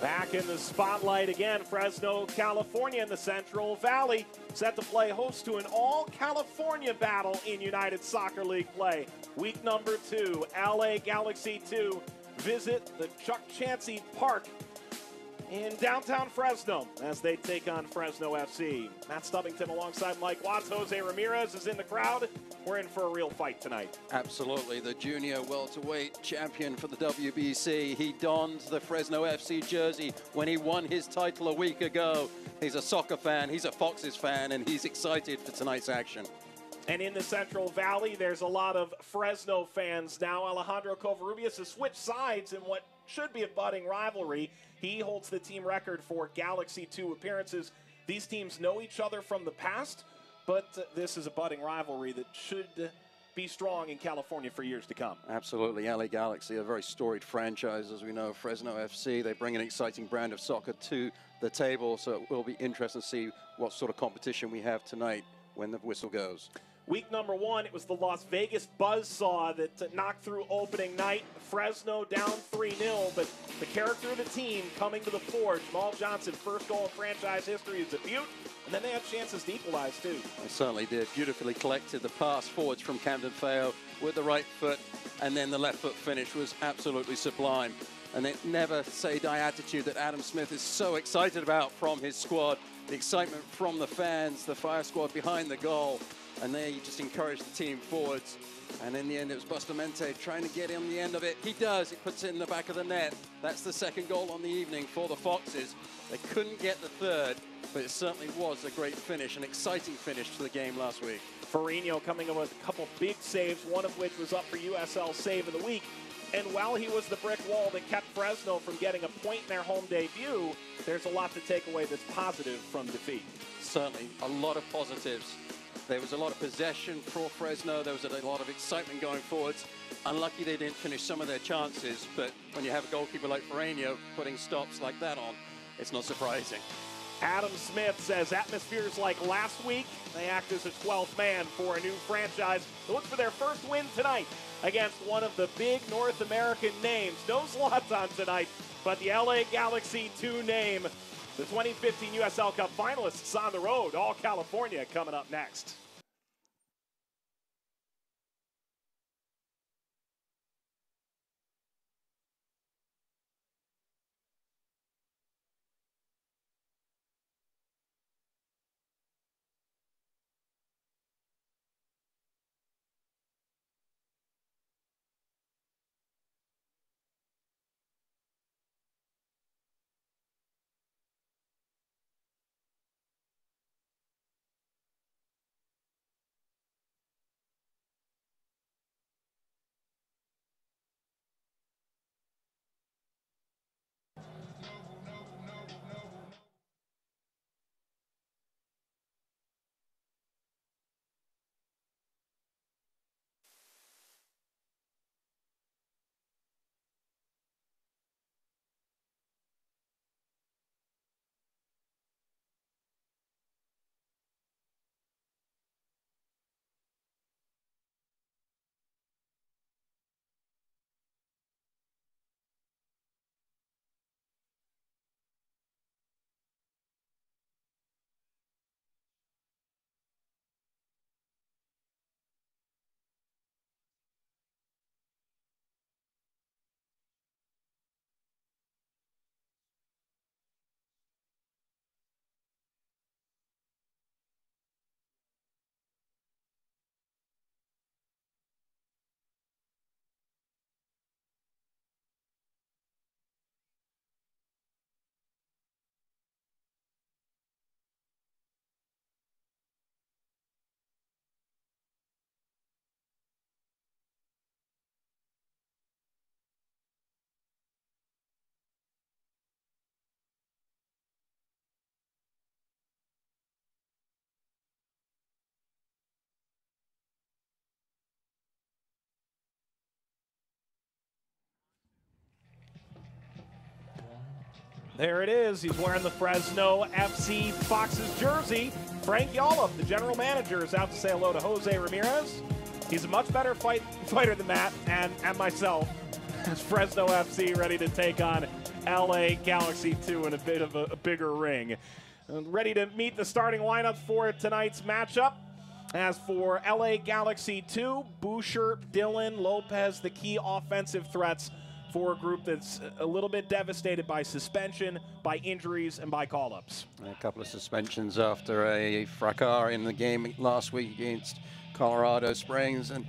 Back in the spotlight again, Fresno, California in the Central Valley, set to play host to an all-California battle in United Soccer League play. Week number 2, LA Galaxy 2 visit the Chuck Chansey Park in downtown Fresno as they take on Fresno FC. Matt Stubbington alongside Mike Watts. Jose Ramirez is in the crowd. We're in for a real fight tonight. Absolutely. The junior welterweight champion for the WBC. He donned the Fresno FC jersey when he won his title a week ago. He's a soccer fan, he's a Foxes fan, and he's excited for tonight's action. And in the Central Valley, there's a lot of Fresno fans now. Alejandro Covarrubias has switched sides in what should be a budding rivalry. He holds the team record for Galaxy 2 appearances. These teams know each other from the past, but this is a budding rivalry that should be strong in California for years to come. Absolutely. LA Galaxy, a very storied franchise, as we know. Fresno FC, they bring an exciting brand of soccer to the table, so it will be interesting to see what sort of competition we have tonight when the whistle goes. Week number 1, it was the Las Vegas buzzsaw that knocked through opening night. Fresno down 3-0, but the character of the team coming to the fore. Jamal Johnson, first goal in franchise history is a beaut, and then they had chances to equalize too. They certainly did. Beautifully collected the pass forwards from Camden Feo with the right foot, and then the left foot finish was absolutely sublime. And the never say die attitude that Adam Smith is so excited about from his squad. The excitement from the fans, the fire squad behind the goal. And they just encouraged the team forwards. And in the end, it was Bustamante trying to get him the end of it. He does. He puts it in the back of the net. That's the second goal on the evening for the Foxes. They couldn't get the third, but it certainly was a great finish, an exciting finish to the game last week. Ferrino coming in with a couple big saves, one of which was up for USL Save of the Week. And while he was the brick wall that kept Fresno from getting a point in their home debut, there's a lot to take away that's positive from defeat. Certainly, a lot of positives. There was a lot of possession for Fresno. There was a lot of excitement going forwards. Unlucky they didn't finish some of their chances, but when you have a goalkeeper like Ferrino putting stops like that on, it's not surprising. Adam Smith says atmospheres like last week, they act as a 12th man for a new franchise. They look for their first win tonight against one of the big North American names. No Zlatan tonight, but the LA Galaxy 2 name. The 2015 USL Cup finalists on the road, all California coming up next. There it is. He's wearing the Fresno FC Foxes jersey. Frank Yallop, the general manager, is out to say hello to Jose Ramirez. He's a much better fighter than Matt and myself. as Fresno FC ready to take on LA Galaxy 2 in a bit of a bigger ring. Ready to meet the starting lineup for tonight's matchup. As for LA Galaxy 2, Boucher, Dillon, Lopez, the key offensive threats for a group that's a little bit devastated by suspension, by injuries, and by call-ups. A couple of suspensions after a fracas in the game last week against Colorado Springs, and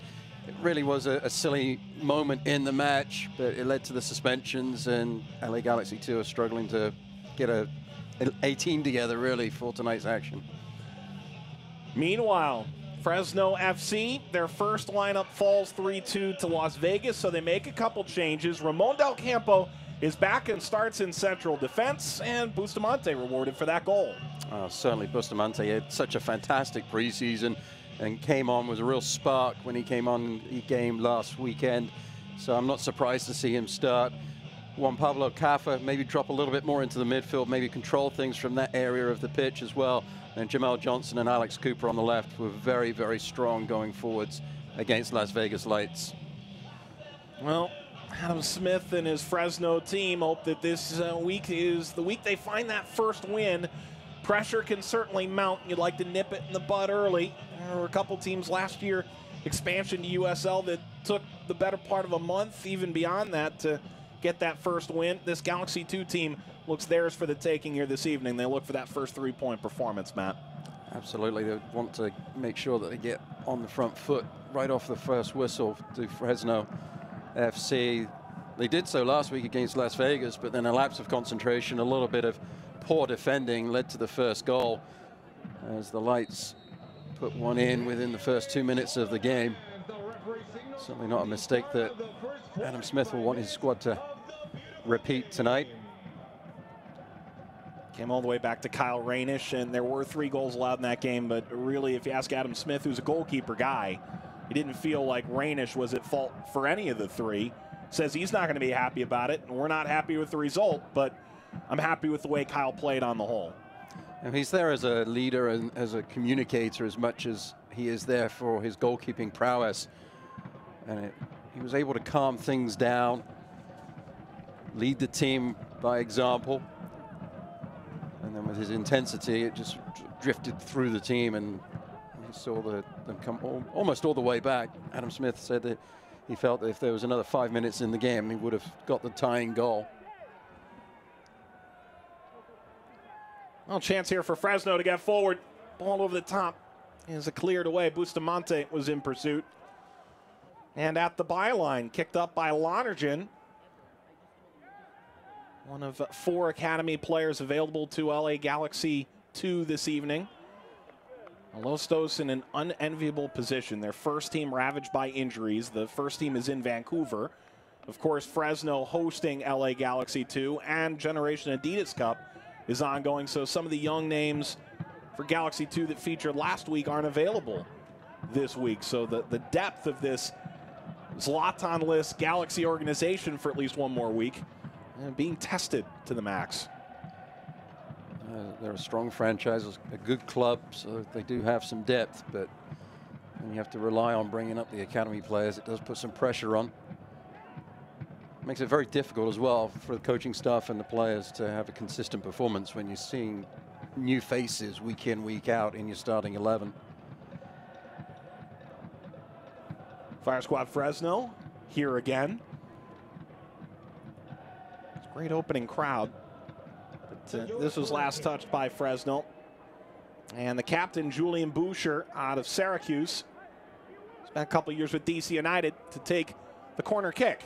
it really was a silly moment in the match, but it led to the suspensions, and LA Galaxy 2 are struggling to get a team together, really, for tonight's action. Meanwhile, Fresno FC, their first lineup falls 3-2 to Las Vegas, so they make a couple changes. Ramon Del Campo is back and starts in central defense, and Bustamante rewarded for that goal. Certainly Bustamante had such a fantastic preseason and came on, was a real spark when he came on the game last weekend, so I'm not surprised to see him start. Juan Pablo Caffa maybe drop a little bit more into the midfield, maybe control things from that area of the pitch as well. And Jamel Johnson and Alex Cooper on the left were very, very strong going forwards against Las Vegas Lights. Well, Adam Smith and his Fresno team hope that this week is the week they find that first win. Pressure can certainly mount. You'd like to nip it in the bud early. There were a couple teams last year, expansion to USL, that took the better part of a month, even beyond that, to get that first win. This Galaxy 2 team looks theirs for the taking here this evening. They look for that first three-point performance, Matt. Absolutely. They want to make sure that they get on the front foot right off the first whistle to Fresno FC. They did so last week against Las Vegas, but then a lapse of concentration, a little bit of poor defending led to the first goal as the Lights put one in within the first 2 minutes of the game. Certainly not a mistake that Adam Smith will want his squad to repeat tonight. Came all the way back to Kyle Rainish, and there were 3 goals allowed in that game, but really, if you ask Adam Smith, who's a goalkeeper guy, he didn't feel like Rainish was at fault for any of the 3. Says he's not going to be happy about it, and we're not happy with the result, but I'm happy with the way Kyle played on the whole. And he's there as a leader and as a communicator as much as he is there for his goalkeeping prowess. And he was able to calm things down, lead the team by example. And then with his intensity, it just drifted through the team, and you saw them come almost all the way back. Adam Smith said that he felt that if there was another 5 minutes in the game, he would have got the tying goal. Well, chance here for Fresno to get forward. Ball over the top is cleared away. Bustamante was in pursuit. And at the byline, kicked up by Lonergan. One of 4 academy players available to LA Galaxy 2 this evening. Lostos in an unenviable position. Their first team ravaged by injuries. The first team is in Vancouver. Of course, Fresno hosting LA Galaxy 2, and Generation Adidas Cup is ongoing. So some of the young names for Galaxy 2 that featured last week aren't available this week. So the depth of this Zlatan-less Galaxy organization for at least one more week being tested to the max. They're a strong franchise, a good club, so they do have some depth, but when you have to rely on bringing up the academy players, it does put some pressure on. It makes it very difficult as well for the coaching staff and the players to have a consistent performance when you're seeing new faces week in, week out in your starting 11. Fire Squad Fresno here again. Great opening crowd. But, this was last touched by Fresno. And the captain, Julian Boucher, out of Syracuse, spent a couple years with DC United, to take the corner kick.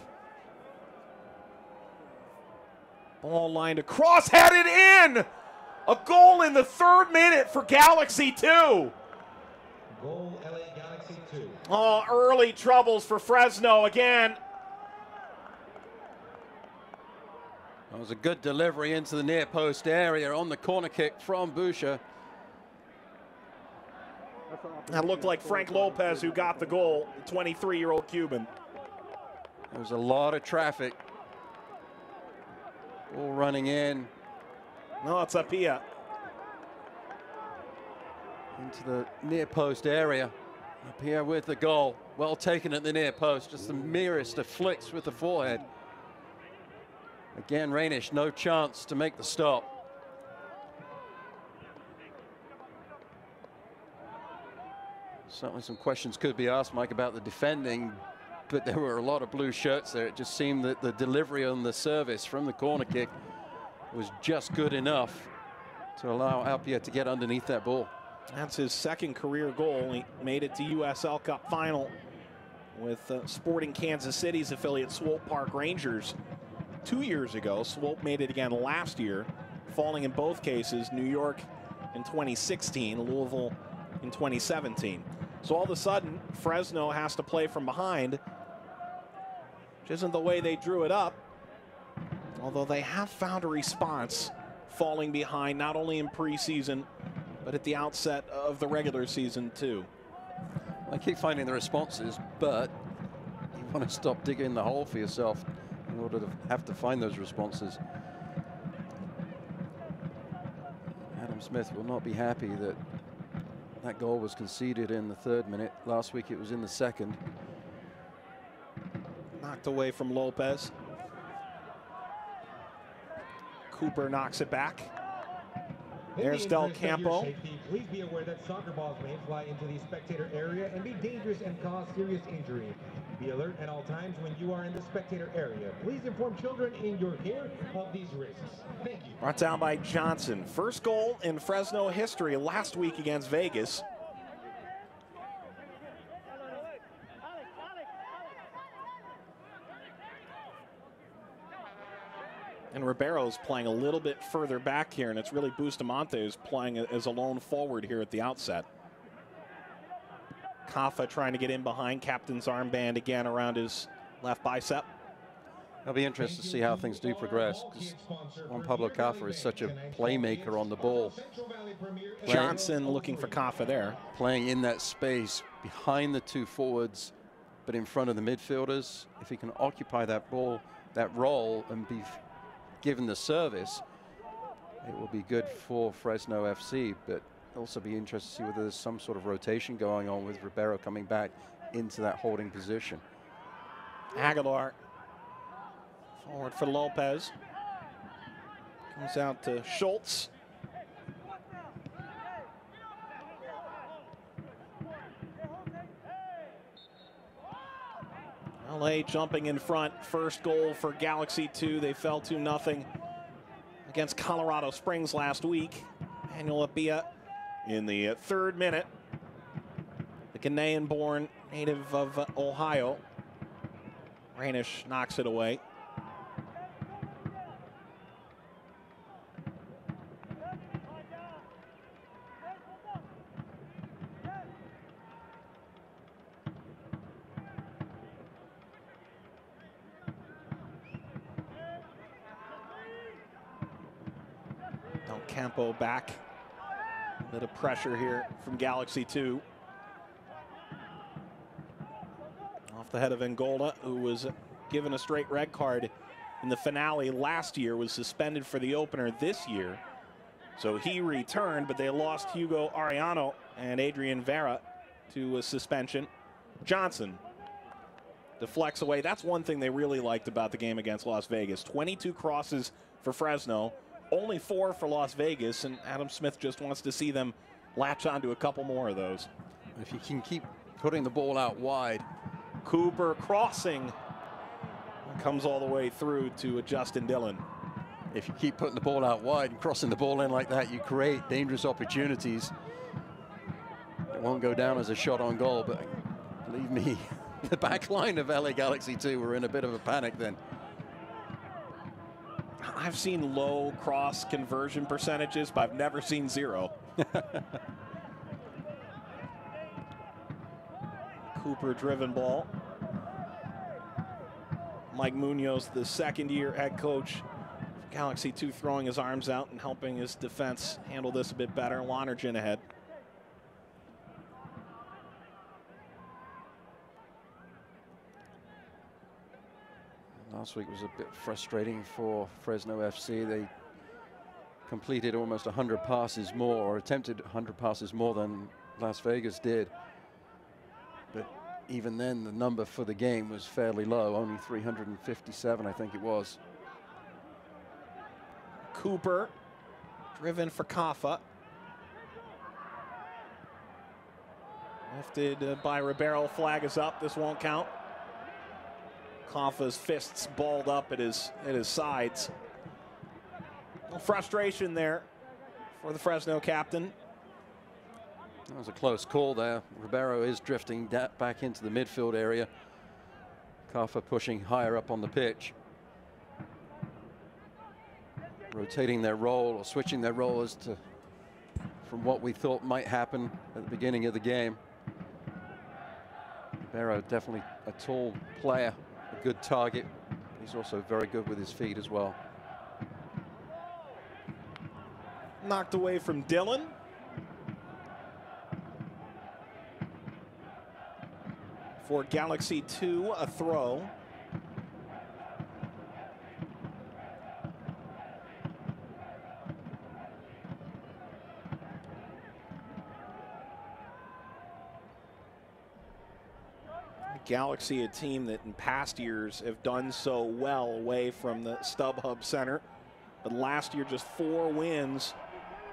Ball lined across, headed in! A goal in the 3rd minute for Galaxy 2. Goal, LA Galaxy 2. Oh, early troubles for Fresno again. That was a good delivery into the near post area on the corner kick from Boucher. That looked like Frank Lopez who got the goal, the 23-year-old Cuban. There was a lot of traffic. All running in. No, it's Apia. Into the near post area. Apia with the goal. Well taken at the near post. Just the merest of flicks with the forehead. Again, Rainish, no chance to make the stop. Certainly some questions could be asked, Mike, about the defending, but there were a lot of blue shirts there. It just seemed that the delivery on the service from the corner kick was just good enough to allow Appiah to get underneath that ball. That's his second career goal. He made it to USL Cup final with Sporting Kansas City's affiliate Swope Park Rangers 2 years ago. Swope made it again last year, falling in both cases, New York in 2016, Louisville in 2017. So all of a sudden, Fresno has to play from behind, which isn't the way they drew it up, although they have found a response falling behind not only in preseason, but at the outset of the regular season too. I keep finding the responses, but you want to stop digging the hole for yourself in order to have to find those responses. Adam Smith will not be happy that that goal was conceded in the 3rd minute. Last week it was in the 2nd. Knocked away from Lopez. Cooper knocks it back. There's Del Campo. Safety, please be aware that soccer balls may fly into the spectator area and be dangerous and cause serious injury. Be alert at all times when you are in the spectator area. Please inform children in your care of these risks. Thank you. Brought down by Johnson. First goal in Fresno history last week against Vegas. And Ribeiro's playing a little bit further back here, and it's really Bustamante who's playing as a lone forward here at the outset. Kaffa trying to get in behind, captain's armband again around his left bicep. I'll be interested to see how things do progress, because Juan Pablo Kaffa is such a playmaker on the ball. Johnson looking for Kaffa there. Playing in that space behind the 2 forwards, but in front of the midfielders. If he can occupy that ball, that role, and be given the service, it will be good for Fresno FC, but also be interested to see whether there's some sort of rotation going on with Ribeiro coming back into that holding position. Aguilar forward for Lopez. Comes out to Schultz. LA jumping in front. First goal for Galaxy 2. They fell 2-0 against Colorado Springs last week. Manuel Appiah in the 3rd minute. The Ghanaian-born native of Ohio. Rainish knocks it away. Del Campo back. A bit of pressure here from Galaxy 2. Off the head of Angola, who was given a straight red card in the finale last year, was suspended for the opener this year. So he returned, but they lost Hugo Arellano and Adrian Vera to a suspension. Johnson deflects away. That's one thing they really liked about the game against Las Vegas. 22 crosses for Fresno, only 4 for Las Vegas, and Adam Smith just wants to see them latch onto a couple more of those. If you can keep putting the ball out wide. Cooper crossing, comes all the way through to Justin Dillon. If you keep putting the ball out wide and crossing the ball in like that, you create dangerous opportunities. It won't go down as a shot on goal, but believe me, the back line of LA Galaxy 2 were in a bit of a panic then. I've seen low cross conversion percentages, but I've never seen 0. Cooper driven ball. Mike Munoz, the 2nd-year head coach, Galaxy 2, throwing his arms out and helping his defense handle this a bit better. Lonergan ahead. Last week was a bit frustrating for Fresno FC. They completed almost 100 passes more, or attempted 100 passes more than Las Vegas did. But even then, the number for the game was fairly low, only 357, I think it was. Cooper, driven for Kaffa. Lifted by Ribeiro, flag is up, this won't count. Kaffa's fists balled up at his sides. No frustration there for the Fresno captain. That was a close call there. Ribeiro is drifting back into the midfield area. Kaffa pushing higher up on the pitch. Rotating their role or switching their role as to from what we thought might happen at the beginning of the game. Ribeiro definitely a tall player, a good target. He's also very good with his feet as well. Knocked away from Dillon. For Galaxy 2, a throw. Galaxy, a team that in past years have done so well away from the StubHub Center. But last year, just 4 wins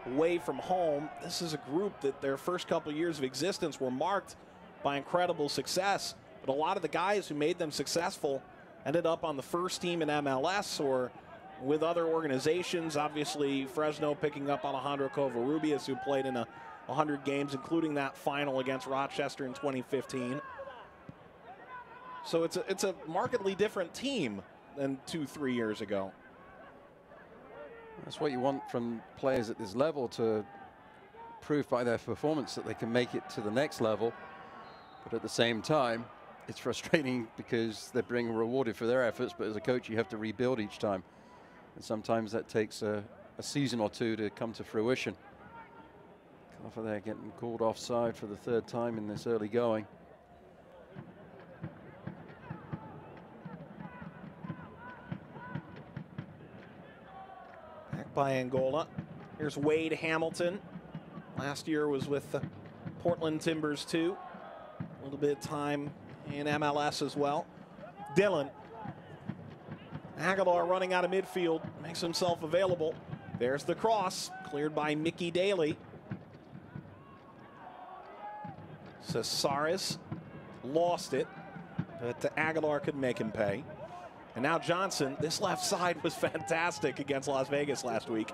away from home. This is a group that their first couple years of existence were marked by incredible success. But a lot of the guys who made them successful ended up on the first team in MLS or with other organizations. Obviously, Fresno picking up Alejandro Covarrubias, who played in 100 games, including that final against Rochester in 2015. So it's a markedly different team than 2-3 years ago. That's what you want from players at this level, to prove by their performance that they can make it to the next level. But at the same time, it's frustrating because they're being rewarded for their efforts, but as a coach you have to rebuild each time. And sometimes that takes a season or two to come to fruition. Kaffa there getting called offside for the 3rd time in this early going. Back by Angola. Here's Wade Hamilton. Last year was with the Portland Timbers too. A little bit of time in MLS as well. Dillon. Aguilar running out of midfield, makes himself available. There's the cross, cleared by Mickey Daly. Cesares lost it, but Aguilar could make him pay. And now Johnson, this left side was fantastic against Las Vegas last week.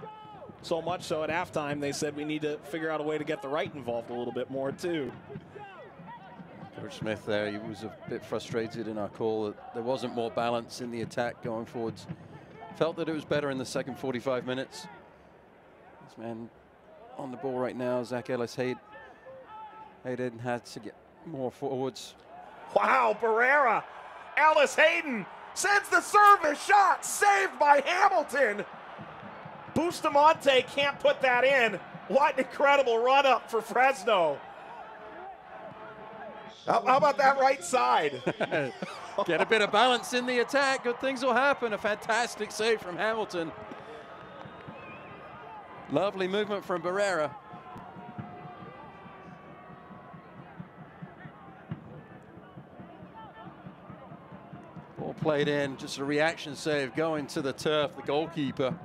So much so at halftime they said we need to figure out a way to get the right involved a little bit more too. Coach Smith there, he was a bit frustrated in our call that there wasn't more balance in the attack going forwards. Felt that it was better in the second 45 minutes. This man on the ball right now, Zach Ellis-Hayden had to get more forwards. Wow, Barrera. Ellis-Hayden sends the service shot, saved by Hamilton. Bustamante can't put that in. What an incredible run up for Fresno. How about that right side? Get a bit of balance in the attack, good things will happen. A fantastic save from Hamilton. Lovely movement from Barrera. Ball played in, just a reaction save going to the turf, the goalkeeper.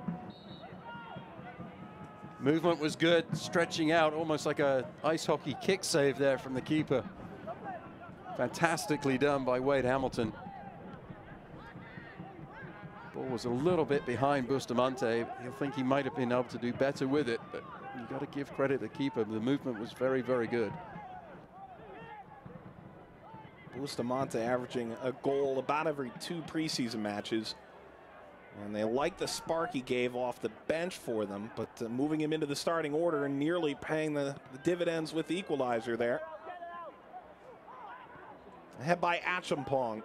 Movement was good, stretching out almost like a ice hockey kick save there from the keeper. Fantastically done by Wade Hamilton. Ball was a little bit behind Bustamante. He'll think he might have been able to do better with it, but you got to give credit to the keeper. The movement was very, very good. Bustamante averaging a goal about every 2 preseason matches. And they like the spark he gave off the bench for them, but moving him into the starting order and nearly paying the dividends with the equalizer there. Ahead by Achampong.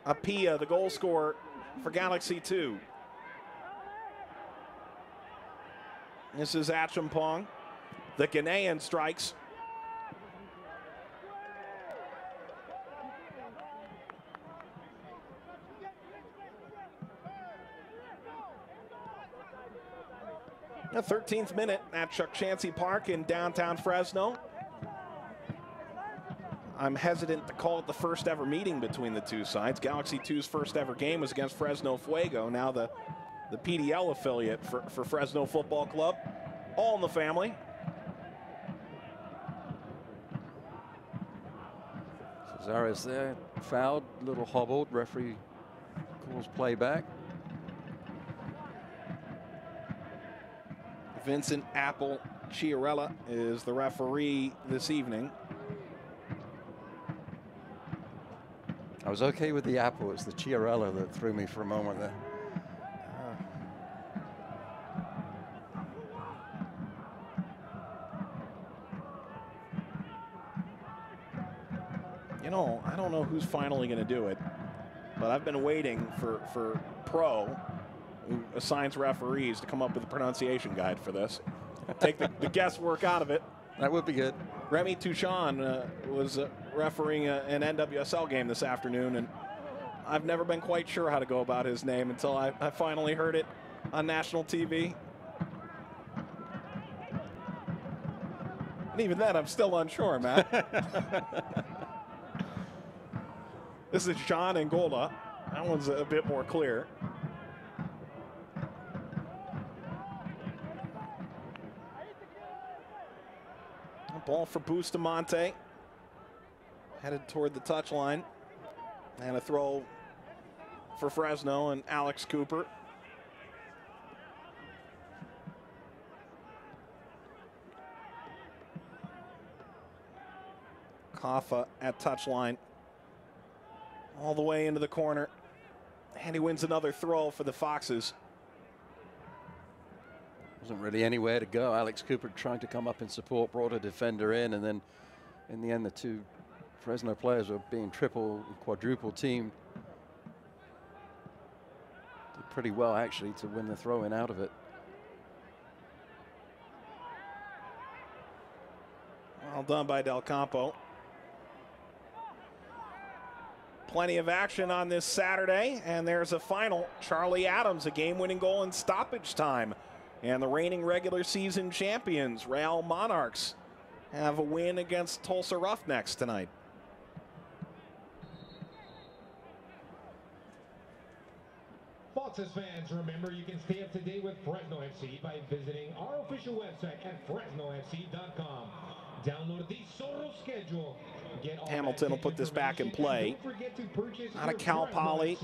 Apia, the goal scorer for Galaxy 2. This is Achampong. The Ghanaian strikes. The 13th minute at Chuck Chansey Park in downtown Fresno. I'm hesitant to call it the first ever meeting between the two sides. Galaxy 2's first ever game was against Fresno Fuego. Now the the PDL affiliate for Fresno Football Club. All in the family. Cesares there, fouled, a little hobbled. Referee calls play back. Vincent Apple Chiarella is the referee this evening. I was okay with the apple. It's the Chiarella that threw me for a moment there. You know, I don't know who's finally going to do it, but I've been waiting for Pro, who assigns referees, to come up with a pronunciation guide for this. Take the guesswork out of it. That would be good. Remy Touchon was refereeing an NWSL game this afternoon, and I've never been quite sure how to go about his name until I finally heard it on national TV. And even then, I'm still unsure, Matt. This is John Angola. That one's a bit more clear. Ball for Bustamante. Headed toward the touchline. And a throw for Fresno and Alex Cooper. Kaffa at touchline. All the way into the corner. And he wins another throw for the Foxes. Wasn't really anywhere to go. Alex Cooper trying to come up in support, brought a defender in, and then in the end the two Fresno players were being triple and quadruple teamed. Did pretty well actually to win the throw-in out of it. Well done by Del Campo. Plenty of action on this Saturday, and there's a final. Charlie Adams, a game-winning goal in stoppage time. And the reigning regular season champions, Real Monarchs, have a win against Tulsa Roughnecks tonight. Foxes fans, remember you can stay up to date with Fresno FC by visiting our official website at FresnoFC.com. Download the Soro schedule. Hamilton will put this back in play. Out of Cal Poly.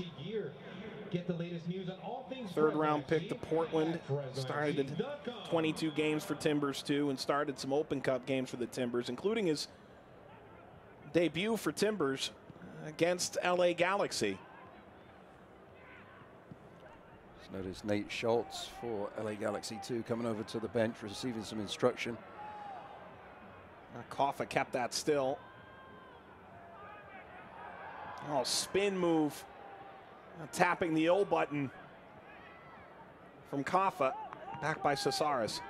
Get the latest news on all things third round pick to Portland. Started 22 games for Timbers too, and started some Open Cup games for the Timbers, including his debut for Timbers against LA Galaxy. Notice Nate Schultz for LA Galaxy 2 coming over to the bench, receiving some instruction. Kaffa kept that still. Oh, spin move. Tapping the O button from Kaffa, back by Cesares.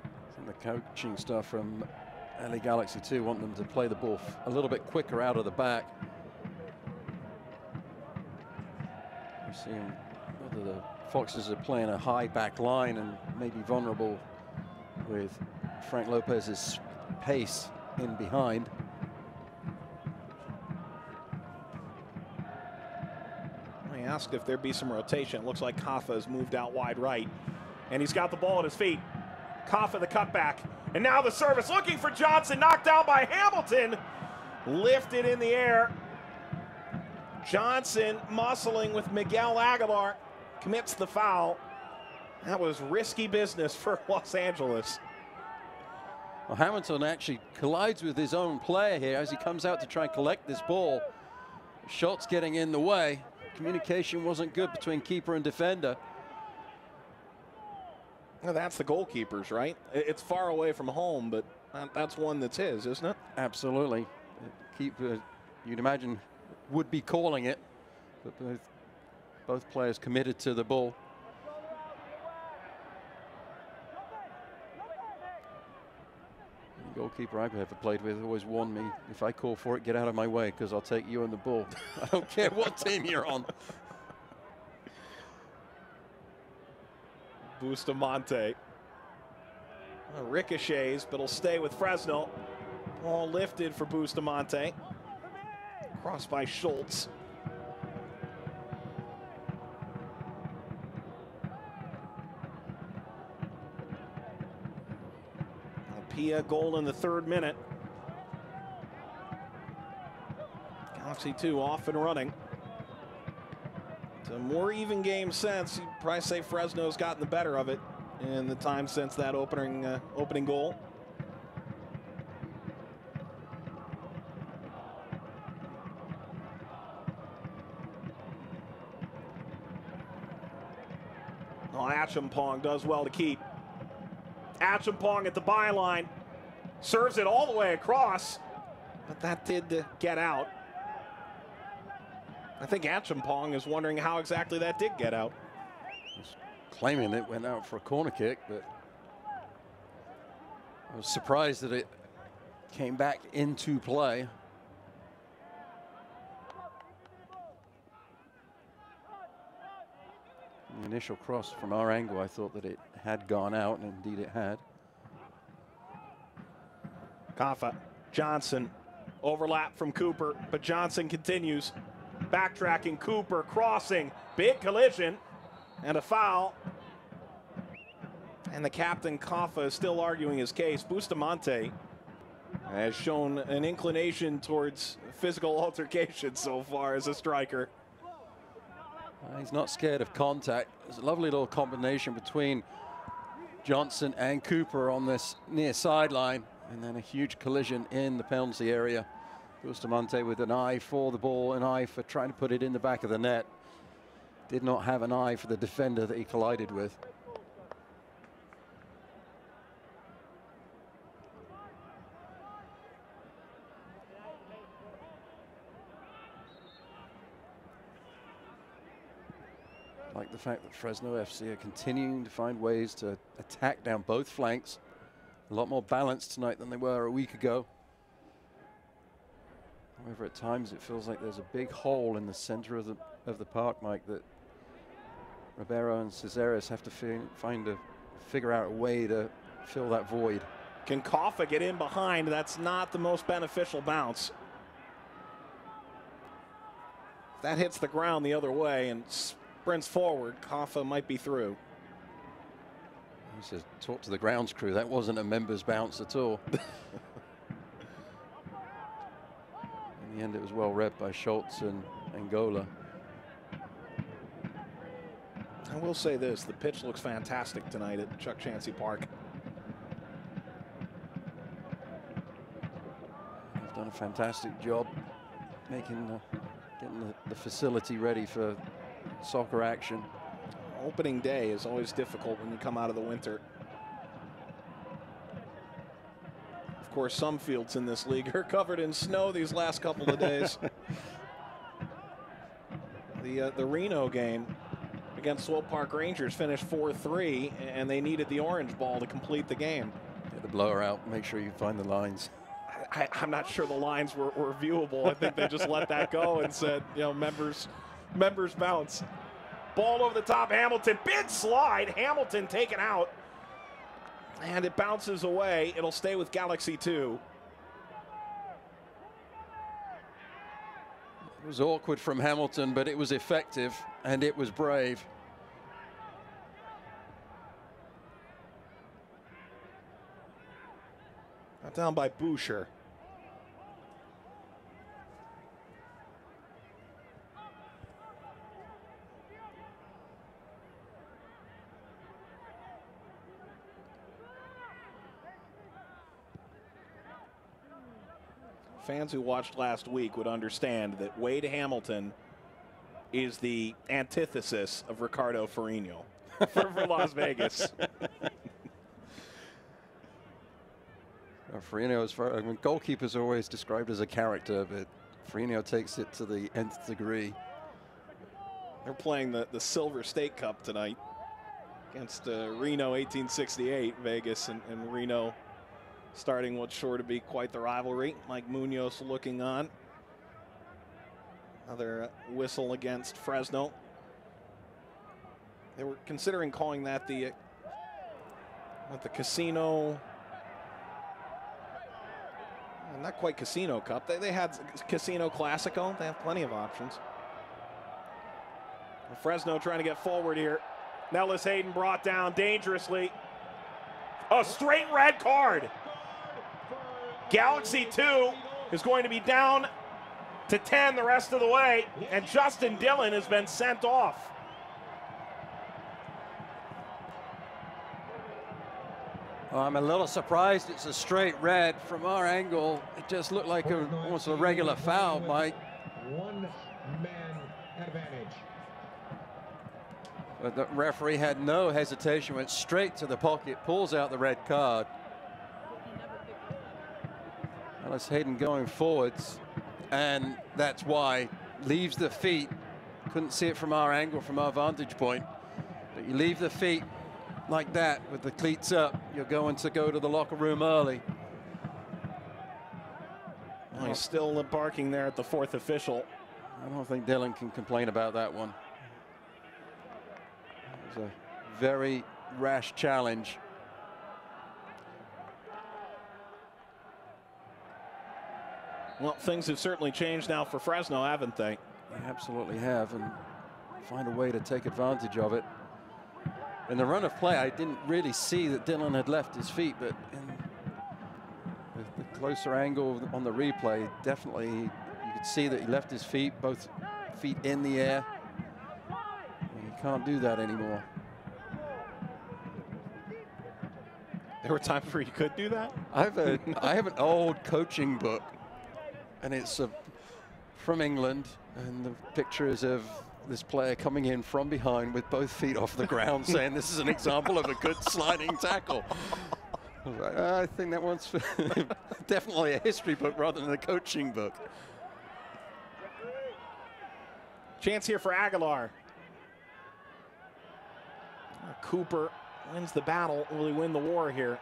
I think the coaching stuff from LA Galaxy 2 want them to play the ball a little bit quicker out of the back. We're seeing whether the Foxes are playing a high back line and maybe vulnerable with Frank Lopez's pace in behind. I asked if there'd be some rotation. It looks like Kaffa has moved out wide right, and he's got the ball at his feet. Kaffa the cutback, and now the service looking for Johnson, knocked down by Hamilton. Lifted in the air. Johnson muscling with Miguel Aguilar, commits the foul. That was risky business for Los Angeles. Well, Hamilton actually collides with his own player here as he comes out to try and collect this ball. Schultz getting in the way. Communication wasn't good between keeper and defender. Well, that's the goalkeeper's, right? It's far away from home, but that's one that's his, isn't it? Absolutely. Keeper, you'd imagine, would be calling it, but both players committed to the ball. The goalkeeper I've ever played with always warned me, if I call for it, get out of my way, because I'll take you and the ball. I don't care what team you're on. Bustamante. Ricochets, but he'll stay with Fresno. Ball lifted for Bustamante. Crossed by Schultz. Pia goal in the 3rd minute. Galaxy 2 off and running. It's a more even game since. You'd probably say Fresno's gotten the better of it in the time since that opening goal. Oh, Achampong does well to keep. Achampong at the byline. Serves it all the way across. But that did get out. I think Achampong is wondering how exactly that did get out. He's claiming it went out for a corner kick, but I was surprised that it came back into play. The initial cross from our angle, I thought that it had gone out, and indeed it had. Kaffa, Johnson, overlap from Cooper, but Johnson continues. Backtracking, Cooper crossing, big collision, and a foul. And the captain, Kaffa, is still arguing his case. Bustamante has shown an inclination towards physical altercation so far as a striker. He's not scared of contact. There's a lovely little combination between Johnson and Cooper on this near sideline, and then a huge collision in the penalty area. Bustamante with an eye for the ball, an eye for trying to put it in the back of the net. Did not have an eye for the defender that he collided with. Like the fact that Fresno FC are continuing to find ways to attack down both flanks. A lot more balanced tonight than they were a week ago. However, at times it feels like there's a big hole in the center of the park, Mike, that Ribeiro and Cesares have to figure out a way to fill that void. Can Kaffa get in behind? That's not the most beneficial bounce. That hits the ground the other way and sprints forward. Kaffa might be through. He says, talk to the grounds crew. That wasn't a member's bounce at all. In the end, it was well read by Schultz and Angola. I will say this, the pitch looks fantastic tonight at Chuck Chansey Park. They've done a fantastic job getting the facility ready for soccer action. Opening day is always difficult when you come out of the winter. Of course, some fields in this league are covered in snow these last couple of days. The Reno game against Swope Park Rangers finished 4-3, and they needed the orange ball to complete the game. Get the blower out, make sure you find the lines. I'm not sure the lines were viewable. I think they just let that go and said, you know, members bounce. Ball over the top, Hamilton, big slide, Hamilton taken out. And it bounces away. It'll stay with Galaxy 2. It was awkward from Hamilton, but it was effective and it was brave. Not down by Boucher. Fans who watched last week would understand that Wade Hamilton is the antithesis of Ricardo Ferrino for Las Vegas. Ferrino, goalkeepers are always described as a character, but Ferrino takes it to the nth degree. They're playing the Silver State Cup tonight against Reno 1868, Vegas and Reno starting what's sure to be quite the rivalry. Mike Munoz looking on. Another whistle against Fresno. They were considering calling that the Casino, not quite Casino Cup. They had Casino Classico. They have plenty of options. Fresno trying to get forward here. Nellis Hayden brought down dangerously. A straight red card. Galaxy 2 is going to be down to 10 the rest of the way, and Justin Dillon has been sent off. Well, I'm a little surprised it's a straight red. From our angle, it just looked like almost a regular foul, Mike. One-man advantage. But the referee had no hesitation, went straight to the pocket, pulls out the red card. Ellis Hayden going forwards, and that's why. Leaves the feet. Couldn't see it from our angle, from our vantage point. But you leave the feet like that with the cleats up, you're going to go to the locker room early. Oh, he's still barking there at the fourth official. I don't think Dillon can complain about that one. It was a very rash challenge. Well, things have certainly changed now for Fresno, haven't they? They absolutely have, and find a way to take advantage of it. In the run of play, I didn't really see that Dillon had left his feet, but in the closer angle on the replay, definitely you could see that he left his feet, both feet in the air. And you can't do that anymore. There were times where you could do that? I have an old coaching book, and it's from England, and the picture is of this player coming in from behind with both feet off the ground, saying this is an example of a good sliding tackle. I think that one's definitely a history book rather than a coaching book. Chance here for Aguilar. Cooper wins the battle. Will he win the war here?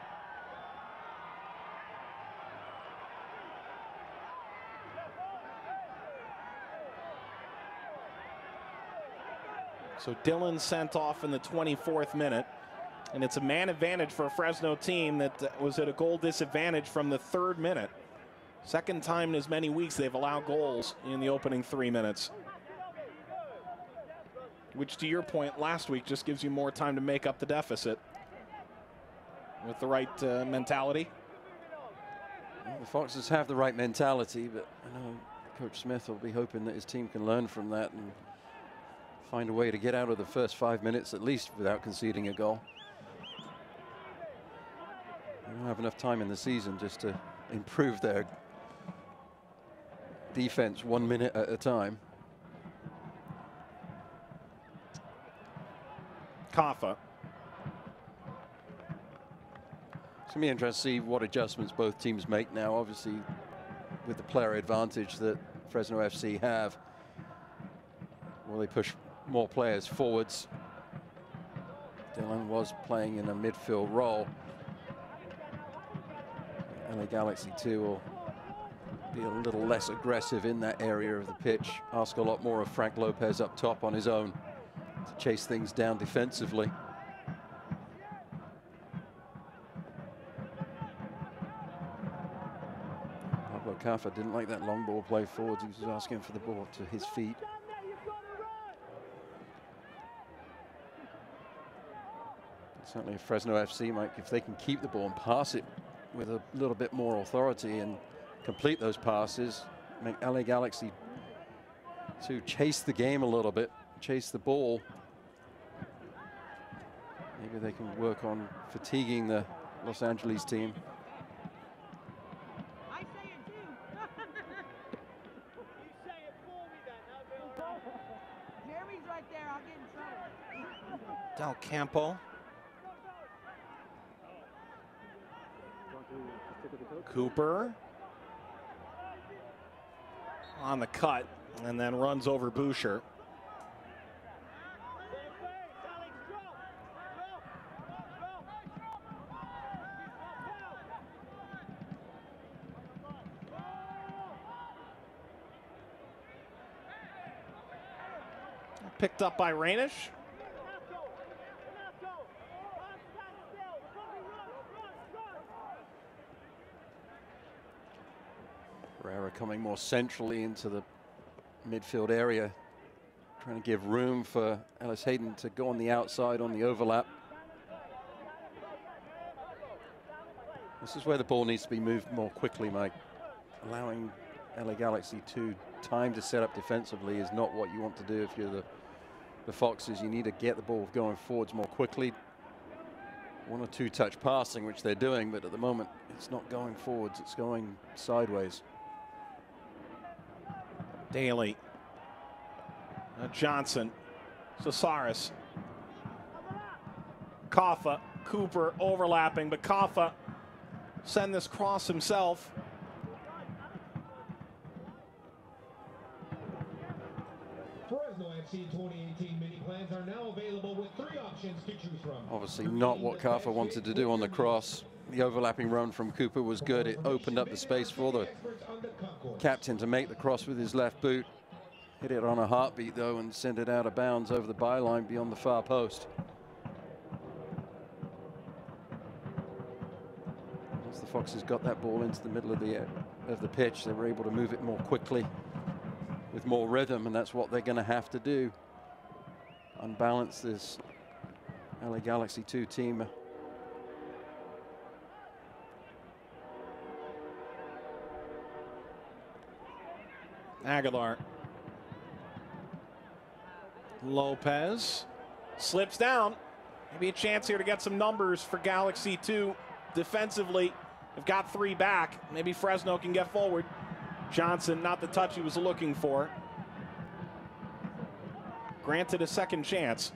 So Dillon sent off in the 24th minute, and it's a man advantage for a Fresno team that was at a goal disadvantage from the 3rd minute. Second time in as many weeks they've allowed goals in the opening 3 minutes. Which, to your point last week, just gives you more time to make up the deficit with the right mentality. Well, the Foxes have the right mentality, but I know Coach Smith will be hoping that his team can learn from that and find a way to get out of the first 5 minutes at least without conceding a goal. They don't have enough time in the season just to improve their defense 1 minute at a time. Kaffa. It's going to be interesting to see what adjustments both teams make now, obviously with the player advantage that Fresno FC have. Will they push more players forwards? Dillon was playing in a midfield role. LA Galaxy 2 will be a little less aggressive in that area of the pitch. Ask a lot more of Frank Lopez up top on his own to chase things down defensively. Pablo Kaffa didn't like that long ball play forwards. He was asking for the ball to his feet. Certainly Fresno FC, Mike, if they can keep the ball and pass it with a little bit more authority and complete those passes, make LA Galaxy to chase the game a little bit, chase the ball. Maybe they can work on fatiguing the Los Angeles team. Jeremy's right there. I'll get in trouble. Del Campo. Cooper on the cut and then runs over Boucher. Picked up by Rainish. Herrera coming more centrally into the midfield area, trying to give room for Ellis Hayden to go on the outside on the overlap. This is where the ball needs to be moved more quickly, Mike. Allowing LA Galaxy 2 time to set up defensively is not what you want to do if you're the Foxes. You need to get the ball going forwards more quickly. 1 or 2 touch passing, which they're doing, but at the moment it's not going forwards, it's going sideways. Daly. Johnson. Casares. Kaffa. Cooper overlapping, but Kaffa send this cross himself. Fresno FC 2018 mini plans are now available with 3 options to choose from. Obviously not what Kaffa wanted to do on the cross. The overlapping run from Cooper was good. It opened up the space for the captain to make the cross with his left boot. Hit it on a heartbeat though and send it out of bounds over the byline beyond the far post. Once the Foxes got that ball into the middle of the pitch, they were able to move it more quickly with more rhythm, and that's what they're going to have to do. Unbalance this LA Galaxy 2 team. Aguilar. Lopez slips down. Maybe a chance here to get some numbers for Galaxy 2 defensively. They've got 3 back. Maybe Fresno can get forward. Johnson, not the touch he was looking for. Granted a second chance.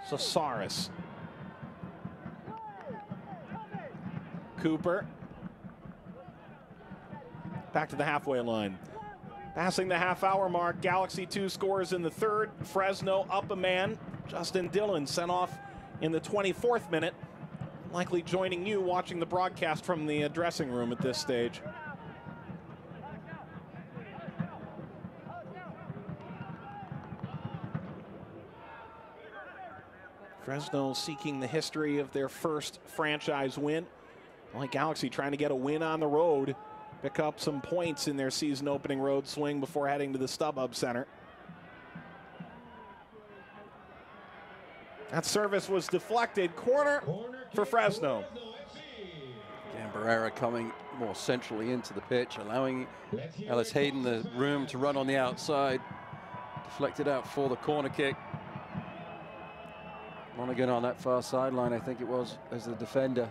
Casares. Cooper. Back to the halfway line. Passing the half-hour mark, Galaxy 2 scores in the 3rd. Fresno up a man. Justin Dillon sent off in the 24th minute. Likely joining you watching the broadcast from the dressing room at this stage. Fresno seeking the history of their first franchise win. Like Galaxy trying to get a win on the road. Pick up some points in their season opening road swing before heading to the StubHub Center. That service was deflected. Corner for Fresno. Barrera coming more centrally into the pitch, allowing Ellis Hayden the room to run on the outside. Deflected out for the corner kick. Monaghan on that far sideline, I think it was, as the defender.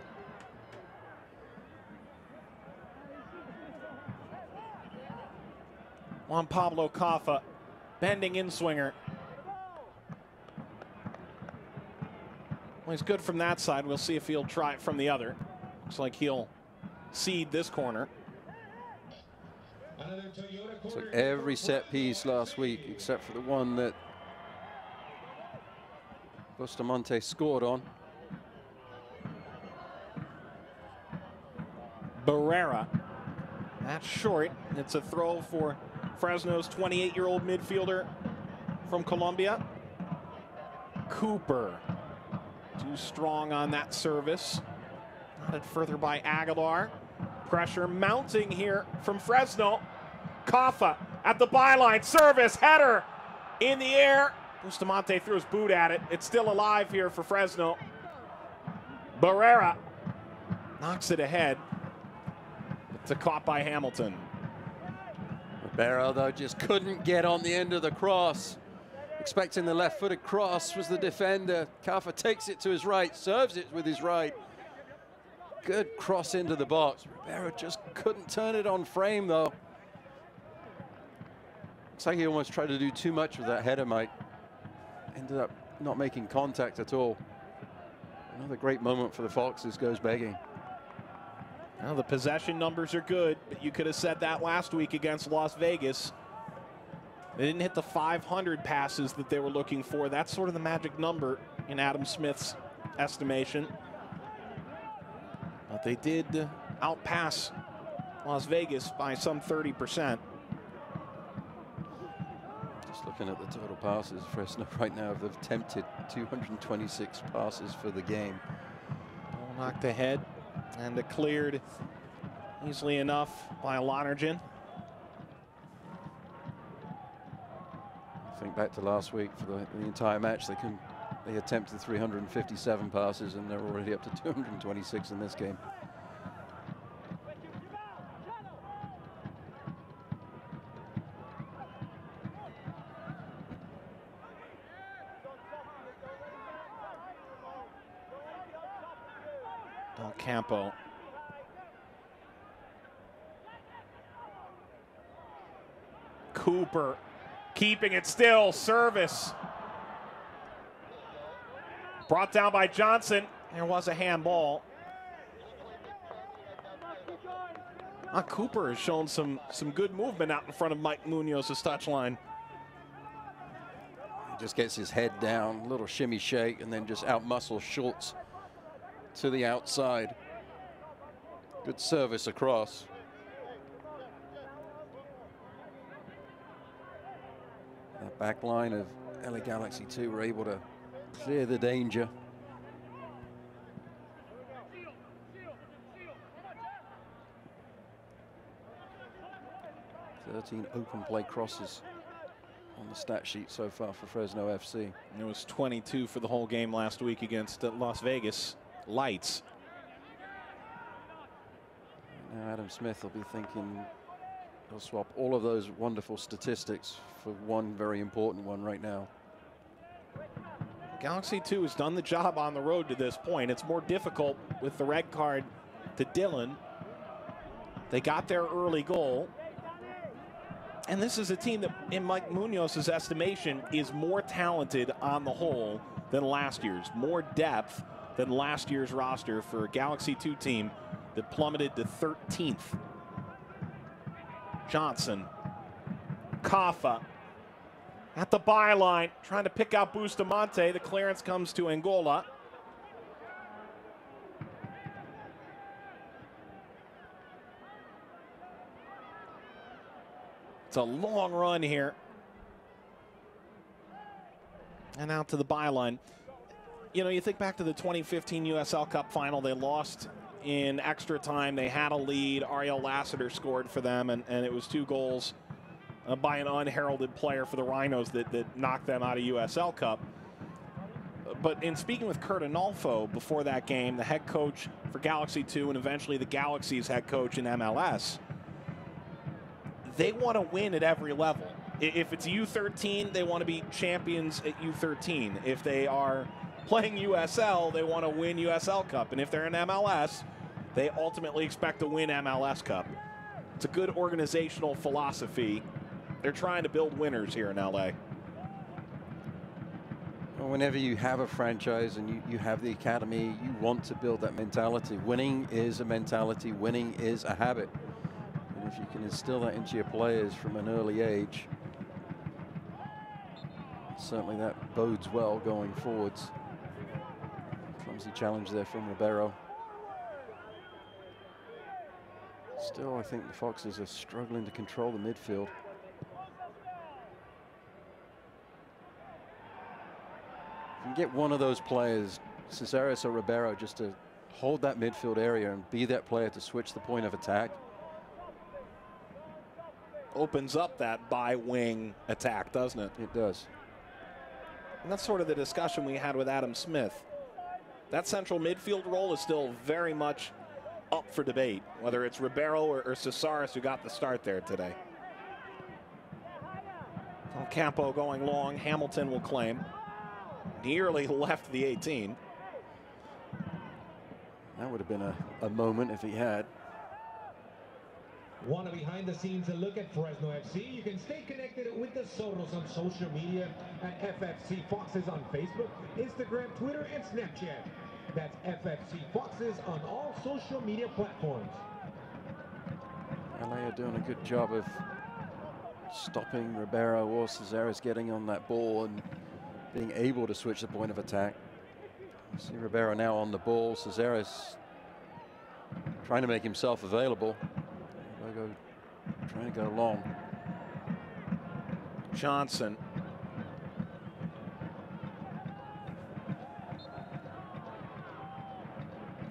Juan Pablo Kaffa, bending in swinger. Well, he's good from that side. We'll see if he'll try it from the other. Looks like he'll cede this corner. So every set piece last week, except for the one that Bustamante scored on. Barrera. That's short. It's a throw for Fresno's 28-year-old midfielder from Colombia. Cooper. Too strong on that service. Nodded further by Aguilar. Pressure mounting here from Fresno. Kaffa at the byline. Service, header in the air. Bustamante threw his boot at it. It's still alive here for Fresno. Barrera knocks it ahead. It's a caught by Hamilton. Ribeiro, though, just couldn't get on the end of the cross. Expecting the left-footed cross was the defender. Kaffa takes it to his right, serves it with his right. Good cross into the box. Ribeiro just couldn't turn it on frame, though. Looks like he almost tried to do too much with that header, Mike. Ended up not making contact at all. Another great moment for the Foxes goes begging. Well, the possession numbers are good, but you could have said that last week against Las Vegas. They didn't hit the 500 passes that they were looking for. That's sort of the magic number in Adam Smith's estimation. But they did outpass Las Vegas by some 30%. Just looking at the total passes, Fresno right now have attempted 226 passes for the game. Ball knocked ahead and cleared easily enough by Lonergan. Think back to last week for the entire match. They They attempted 357 passes, and they're already up to 226 in this game. Del Campo. Cooper keeping it still. Service. Brought down by Johnson. There was a handball. Cooper has shown some good movement out in front of Mike Munoz's touchline. He just gets his head down, a little shimmy shake, and then just out-muscle Schultz to the outside. Good service across. That back line of LA Galaxy 2 were able to clear the danger. 13 open play crosses on the stat sheet so far for Fresno FC. It was 22 for the whole game last week against Las Vegas Lights. Now Adam Smith will be thinking he'll swap all of those wonderful statistics for one very important one right now. Galaxy 2 has done the job on the road to this point. It's more difficult with the red card to Dillon. They got their early goal. And this is a team that, in Mike Munoz's estimation, is more talented on the whole than last year's. More depth than last year's roster for a Galaxy 2 team that plummeted to 13th. Johnson. Kaffa. At the byline, trying to pick out Bustamante. The clearance comes to Angola. It's a long run here. And out to the byline. You know, you think back to the 2015 USL Cup final. They lost in extra time. They had a lead. Ariel Lassiter scored for them, and it was 2 goals by an unheralded player for the Rhinos that knocked them out of USL Cup. But in speaking with Kurt Anolfo before that game, the head coach for Galaxy 2 and eventually the Galaxy's head coach in MLS, they want to win at every level. If it's U13, they want to be champions at U13. If they are playing USL, they want to win USL Cup. And if they're in MLS, they ultimately expect to win MLS Cup. It's a good organizational philosophy. They're trying to build winners here in LA. Well, whenever you have a franchise and you have the academy, you want to build that mentality. Winning is a mentality. Winning is a habit. And if you can instill that into your players from an early age, certainly that bodes well going forwards. Clumsy challenge there from Ribeiro. Still, I think the Foxes are struggling to control the midfield. If you can get one of those players, Cesares or Ribeiro, just to hold that midfield area and be that player to switch the point of attack. Opens up that by-wing attack, doesn't it? It does. And that's sort of the discussion we had with Adam Smith. That central midfield role is still very much up for debate, whether it's Ribeiro or Cesares who got the start there today. Campo going long. Hamilton will claim. Nearly left the 18. That would have been a moment if he had. Want a behind-the-scenes look at Fresno FC? You can stay connected with the Zorros on social media at FFC Foxes on Facebook, Instagram, Twitter, and Snapchat. That's FFC Foxes on all social media platforms. LA are doing a good job of stopping Ribeiro or Cesares getting on that ball and being able to switch the point of attack. You see Ribeiro now on the ball. Cesares trying to make himself available. Trying to go long. Johnson.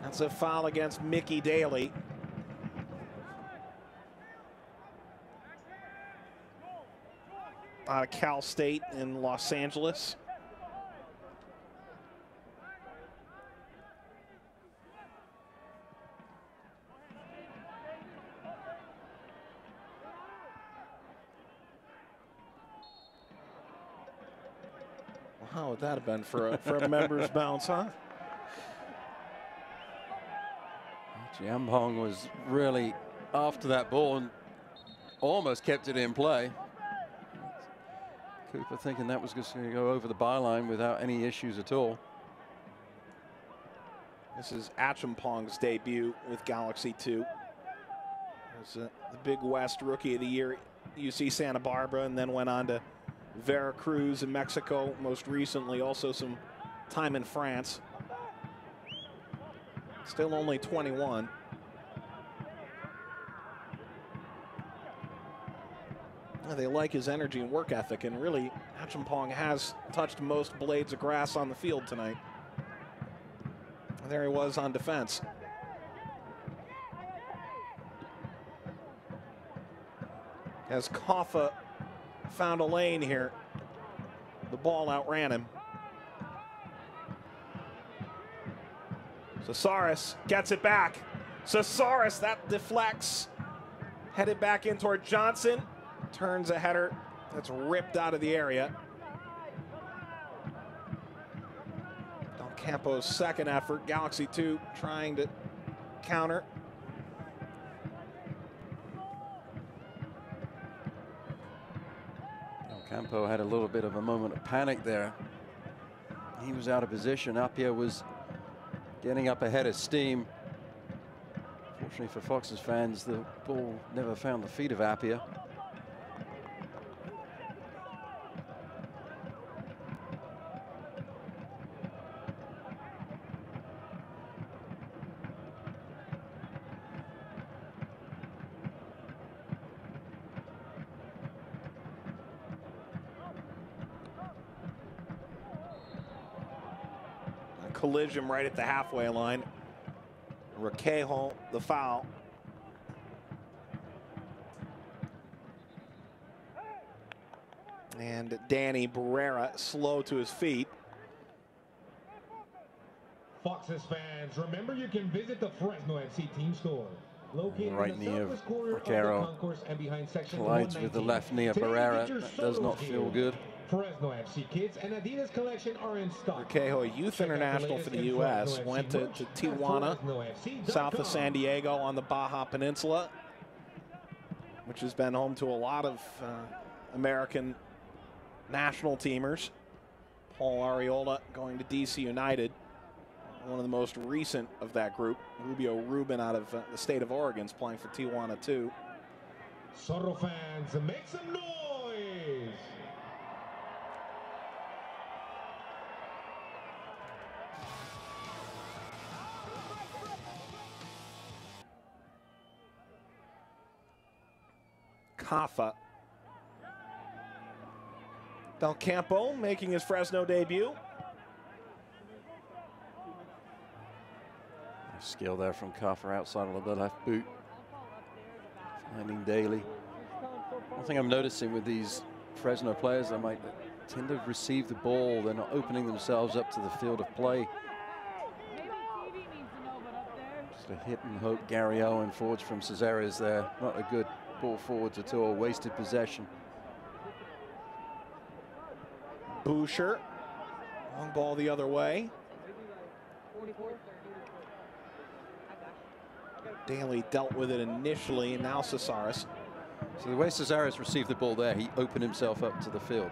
That's a foul against Mickey Daly. Out of Cal State in Los Angeles. How would that have been for a members bounce, huh? Jianpeng was really after that ball and almost kept it in play. Cooper thinking that was just going to go over the byline without any issues at all. This is Achampong's debut with Galaxy 2. Was the Big West Rookie of the Year, UC Santa Barbara, and then went on to Veracruz in Mexico. Most recently, also some time in France. Still only 21. They like his energy and work ethic, and really, Achampong has touched most blades of grass on the field tonight. And there he was on defense. As Koffa found a lane here, the ball outran him. Casares gets it back. Casares, that deflects. Headed back in toward Johnson. Turns a header that's ripped out of the area. Del Campo's second effort. Galaxy 2 trying to counter. Del Campo had a little bit of a moment of panic there. He was out of position. Appiah was getting up ahead of steam. Fortunately for Fox's fans, the ball never found the feet of Appiah. Collision right at the halfway line. Requejo, the foul. And Danny Barrera slow to his feet. Foxes fans, remember you can visit the Fresno FC team store. Located Right in the knee of southwest corner of the Arquero concourse and behind section collides with the 119. left knee of Today, Barrera. get your That does not photos feel here. good. Fresno FC Kids and Adidas collection are in stock. Requejo, a youth Check out the international latest for the in U.S., Fresno went FC to merch at Tijuana, FresnoFC.com. south of San Diego on the Baja Peninsula, which has been home to a lot of American national teamers. Paul Arriola going to D.C. United, one of the most recent of that group. Rubio Rubin out of the state of Oregon is playing for Tijuana too. Zorro fans, make some noise! Koffa. Del Campo making his Fresno debut. Skill there from Koffa outside of the left boot. Finding Daly. One thing I'm noticing with these Fresno players, they might tend to receive the ball. They're not opening themselves up to the field of play. Just a hit and hope. Gary Owen forwards from Casares there. Not a good ball forwards at all. Wasted possession. Boucher. Long ball the other way. Daly dealt with it initially, and now Casares. So the way Casares received the ball there, he opened himself up to the field.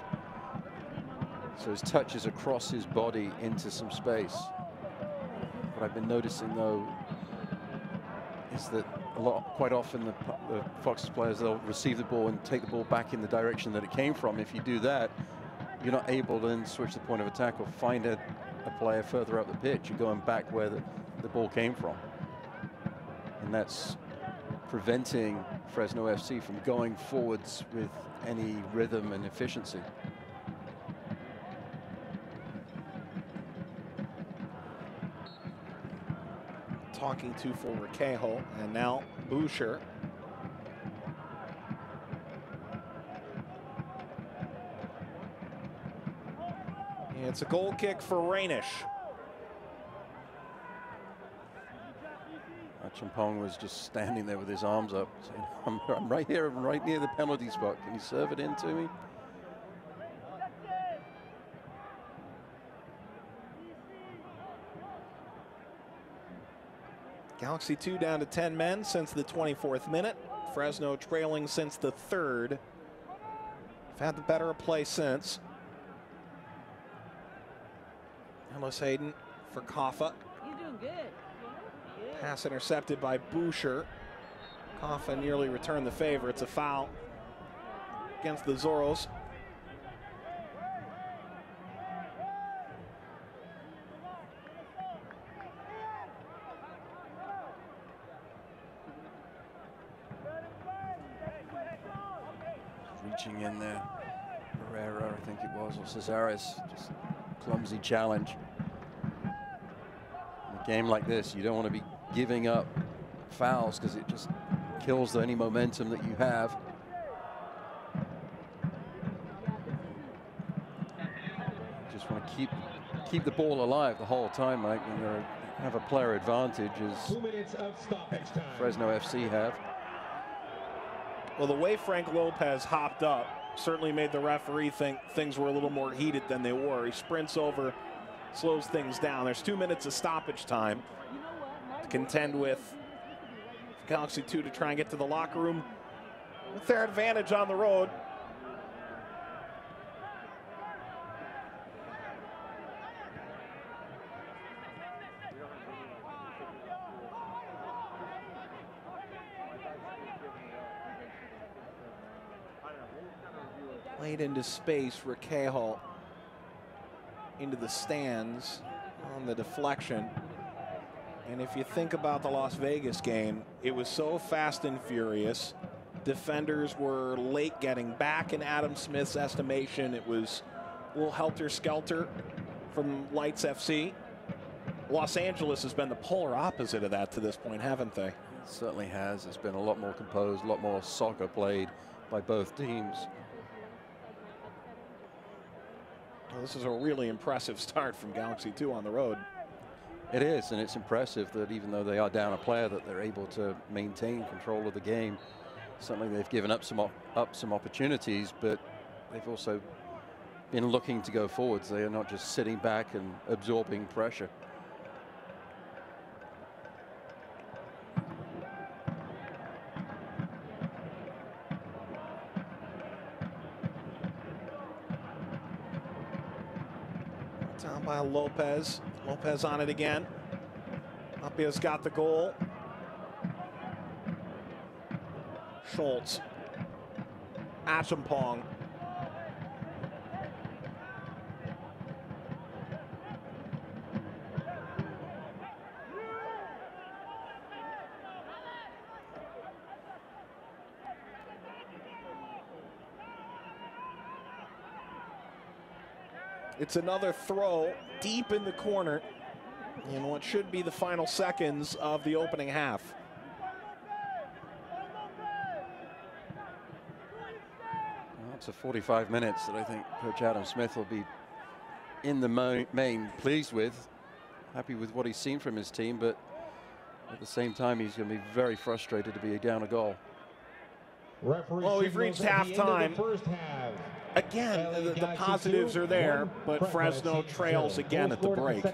So his touch is across his body into some space. What I've been noticing, though, is that quite often the Foxes players, they'll receive the ball and take the ball back in the direction that it came from. If you do that, you're not able to then switch the point of attack or find a player further up the pitch. You're going back where the ball came from. And that's preventing Fresno FC from going forwards with any rhythm and efficiency. Talking to for Requejo, and now Boucher. It's a goal kick for Rainish. Achampong was just standing there with his arms up, saying, I'm right here, I'm right near the penalty spot. Can you serve it in to me? Galaxy 2 down to 10 men since the 24th minute. Fresno trailing since the 3rd. They've had the better of play since. Ellis Hayden for Kaffa. He's doing good. Pass intercepted by Boucher. Kaffa nearly returned the favor. It's a foul against the Zorros. Reaching in there. Herrera, I think it was, or Cesares. Just clumsy challenge. In a game like this, you don't want to be giving up fouls because it just kills any momentum that you have. Just want to keep the ball alive the whole time, Mike, when you have a player advantage, as 2 minutes of stoppage time. Fresno FC have. Well, the way Frank Lopez hopped up certainly made the referee think things were a little more heated than they were. He sprints over, slows things down. There's 2 minutes of stoppage time to contend with Galaxy 2 to try and get to the locker room with their advantage on the road. Played into space, Requejo into the stands on the deflection. And if you think about the Las Vegas game, it was so fast and furious. Defenders were late getting back in Adam Smith's estimation. It was a little helter-skelter from Lights FC. Los Angeles has been the polar opposite of that to this point, haven't they? It certainly has. It's been a lot more composed, a lot more soccer played by both teams. Well, this is a really impressive start from Galaxy 2 on the road. It is, and it's impressive that even though they are down a player, that they're able to maintain control of the game. Certainly they've given up some opportunities, but they've also been looking to go forwards. They are not just sitting back and absorbing pressure. Down by Lopez. Lopez on it again. Apia's got the goal. Schultz. Achampong. It's another throw deep in the corner in what should be the final seconds of the opening half. Well, it's a 45 minutes that I think Coach Adam Smith will be in the main pleased with, happy with what he's seen from his team, but at the same time he's going to be very frustrated to be down a goal. Well, we've reached halftime. Again, the positives are there, but Fresno trails again at the break.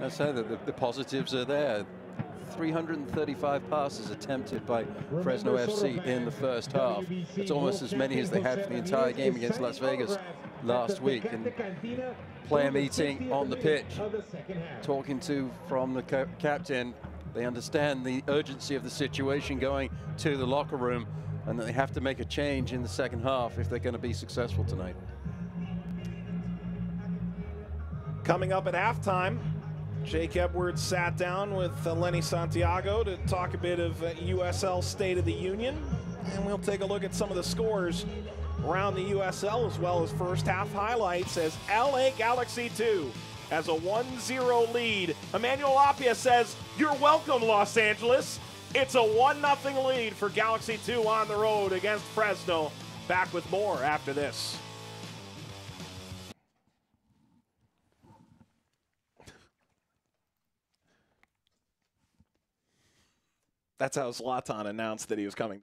I say that the positives are there. 335 passes attempted by Fresno FC in the first half. It's almost as many as they had for the entire game against Las Vegas last week. And player meeting on the pitch, talking to from the captain, they understand the urgency of the situation going to the locker room, and that they have to make a change in the second half if they're going to be successful tonight. Coming up at halftime, Jake Edwards sat down with Lenny Santiago to talk a bit of USL State of the Union, and we'll take a look at some of the scores around the USL as well as first half highlights as LA Galaxy 2 has a 1-0 lead. Emmanuel Apia says, "You're welcome, Los Angeles." It's a 1-0 lead for Galaxy 2 on the road against Fresno. Back with more after this. That's how Zlatan announced that he was coming.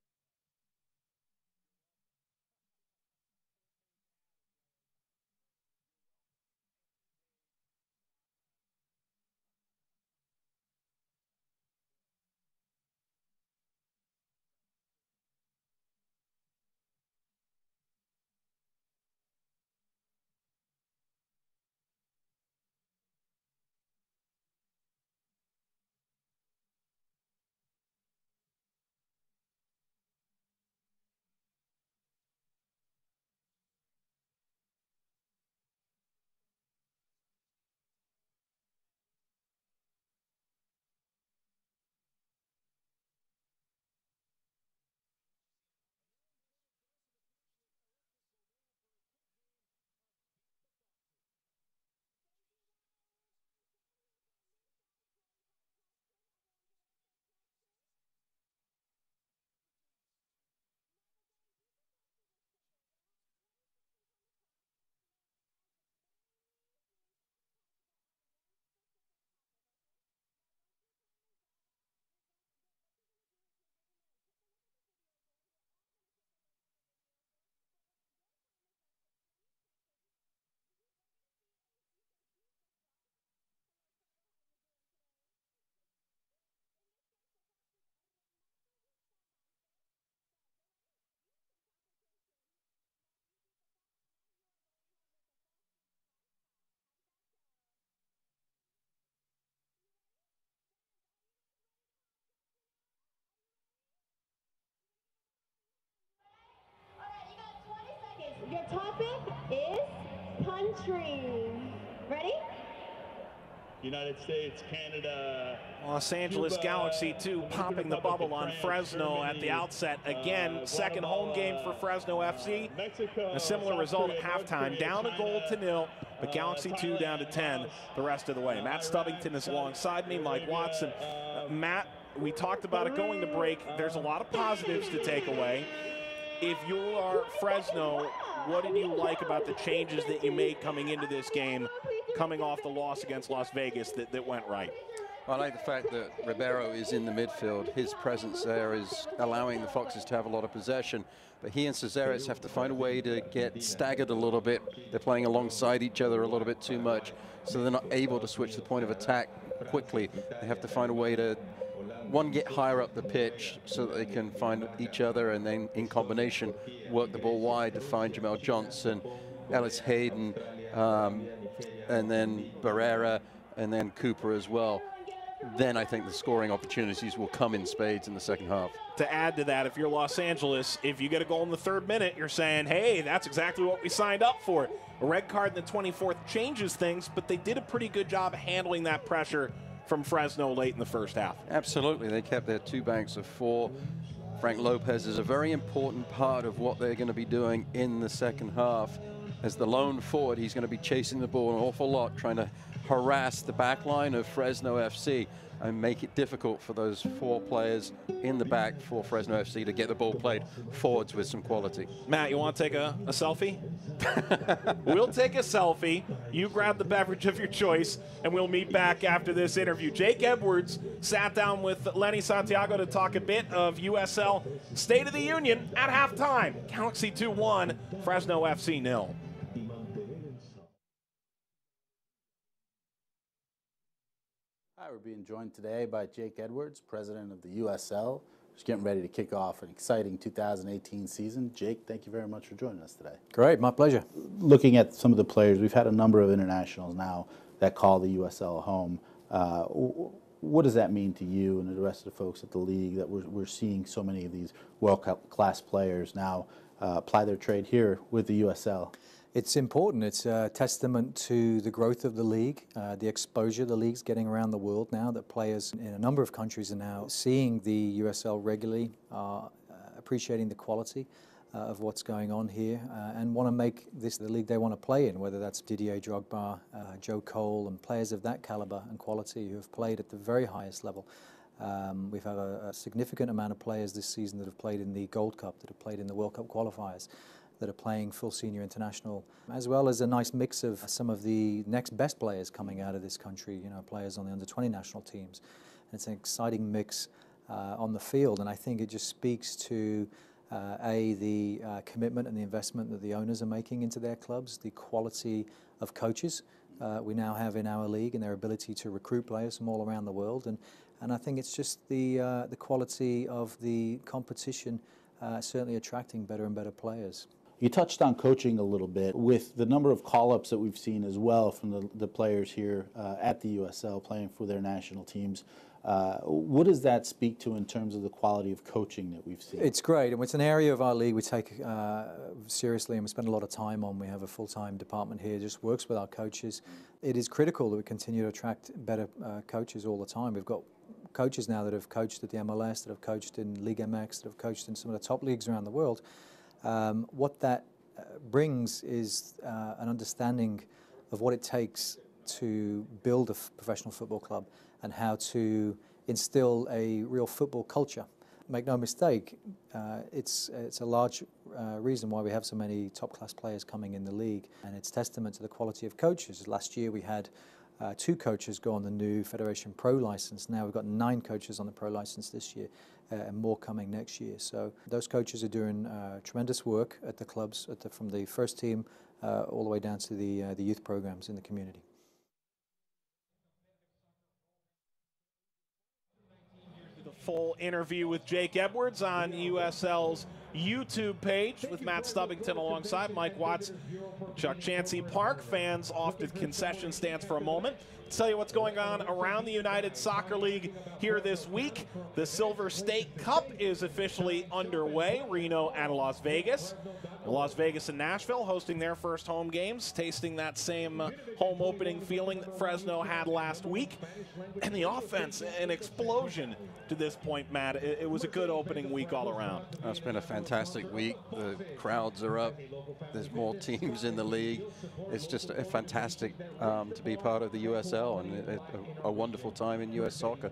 entry. Ready? United States, Canada, Los Angeles Cuba, Galaxy 2 popping the bubble on Fresno at the outset. Again, second home game for Fresno FC. Mexico, A similar South result Korea, at North halftime, Korea, down a China, goal to nil, but Galaxy 2 down to 10 Thailand, the rest of the way. Matt Stubbington is alongside me, Mike Watson. Matt, we talked about it going to break. There's a lot of positives to take away. If you are Fresno, what did you like about the changes that you made coming into this game, coming off the loss against Las Vegas that went right? I like the fact that Ribeiro is in the midfield. His presence there is allowing the Foxes to have a lot of possession. But he and Cesares have to find a way to get staggered a little bit. They're playing alongside each other a little bit too much, so they're not able to switch the point of attack quickly. They have to find a way to, one, get higher up the pitch so that they can find each other, and then in combination work the ball wide to find Jamel Johnson, Ellis Hayden, and then Barrera, and then Cooper as well. Then I think the scoring opportunities will come in spades in the second half. To add to that, if you're Los Angeles, if you get a goal in the 3rd minute, you're saying, hey, that's exactly what we signed up for. A red card in the 24th changes things, but they did a pretty good job handling that pressure from Fresno late in the first half. Absolutely. They kept their 2 banks of 4. Frank Lopez is a very important part of what they're going to be doing in the second half. As the lone forward, he's going to be chasing the ball an awful lot, trying to harass the back line of Fresno FC and make it difficult for those 4 players in the back for Fresno FC to get the ball played forwards with some quality. Matt, you want to take a selfie? We'll take a selfie. You grab the beverage of your choice, and we'll meet back after this interview. Jake Edwards sat down with Lenny Santiago to talk a bit of USL State of the Union at halftime. Galaxy 2-1, Fresno FC 0. Hi, we're being joined today by Jake Edwards, president of the USL. Just getting ready to kick off an exciting 2018 season. Jake, thank you very much for joining us today. Great, my pleasure. Looking at some of the players, we've had a number of internationals now that call the USL home. What does that mean to you and the rest of the folks at the league that we're seeing so many of these world-class players now apply their trade here with the USL? It's important. It's a testament to the growth of the league, the exposure the league's getting around the world now, that players in a number of countries are now seeing the USL regularly, appreciating the quality of what's going on here, and want to make this the league they want to play in, whether that's Didier Drogba, Joe Cole, and players of that caliber and quality who have played at the very highest level. We've had a significant amount of players this season that have played in the Gold Cup, that have played in the World Cup qualifiers, that are playing full senior international, as well as a nice mix of some of the next best players coming out of this country, you know, players on the under-20 national teams. And it's an exciting mix on the field, and I think it just speaks to the commitment and the investment that the owners are making into their clubs, the quality of coaches we now have in our league, and their ability to recruit players from all around the world. And I think it's just the quality of the competition certainly attracting better and better players. You touched on coaching a little bit with the number of call-ups that we've seen as well from the players here at the USL playing for their national teams. What does that speak to in terms of the quality of coaching that we've seen? It's great, and it's an area of our league we take seriously, and we spend a lot of time on. We have a full-time department here that just works with our coaches. It is critical that we continue to attract better coaches all the time. We've got coaches now that have coached at the MLS, that have coached in Ligue MX, that have coached in some of the top leagues around the world. What that brings is an understanding of what it takes to build a professional football club and how to instill a real football culture. Make no mistake, it's a large reason why we have so many top-class players coming in the league, and it's testament to the quality of coaches. Last year we had 2 coaches go on the new Federation Pro license. Now we've got 9 coaches on the Pro license this year, and more coming next year. So those coaches are doing tremendous work at the clubs, from the first team all the way down to the youth programs in the community. The full interview with Jake Edwards on USL's YouTube page with Matt Stubbington alongside Mike Watts, Chuck Chansey. Park fans off to the concession stands for a moment. Let's tell you what's going on around the United Soccer League here this week. The Silver State Cup is officially underway, Reno and Las Vegas. Las Vegas and Nashville hosting their first home games, tasting that same home opening feeling that Fresno had last week. And the offense, an explosion to this point, Matt. It was a good opening week all around. It's been a fantastic week. The crowds are up. There's more teams in the league. It's just fantastic to be part of the USL, and a wonderful time in U.S. soccer.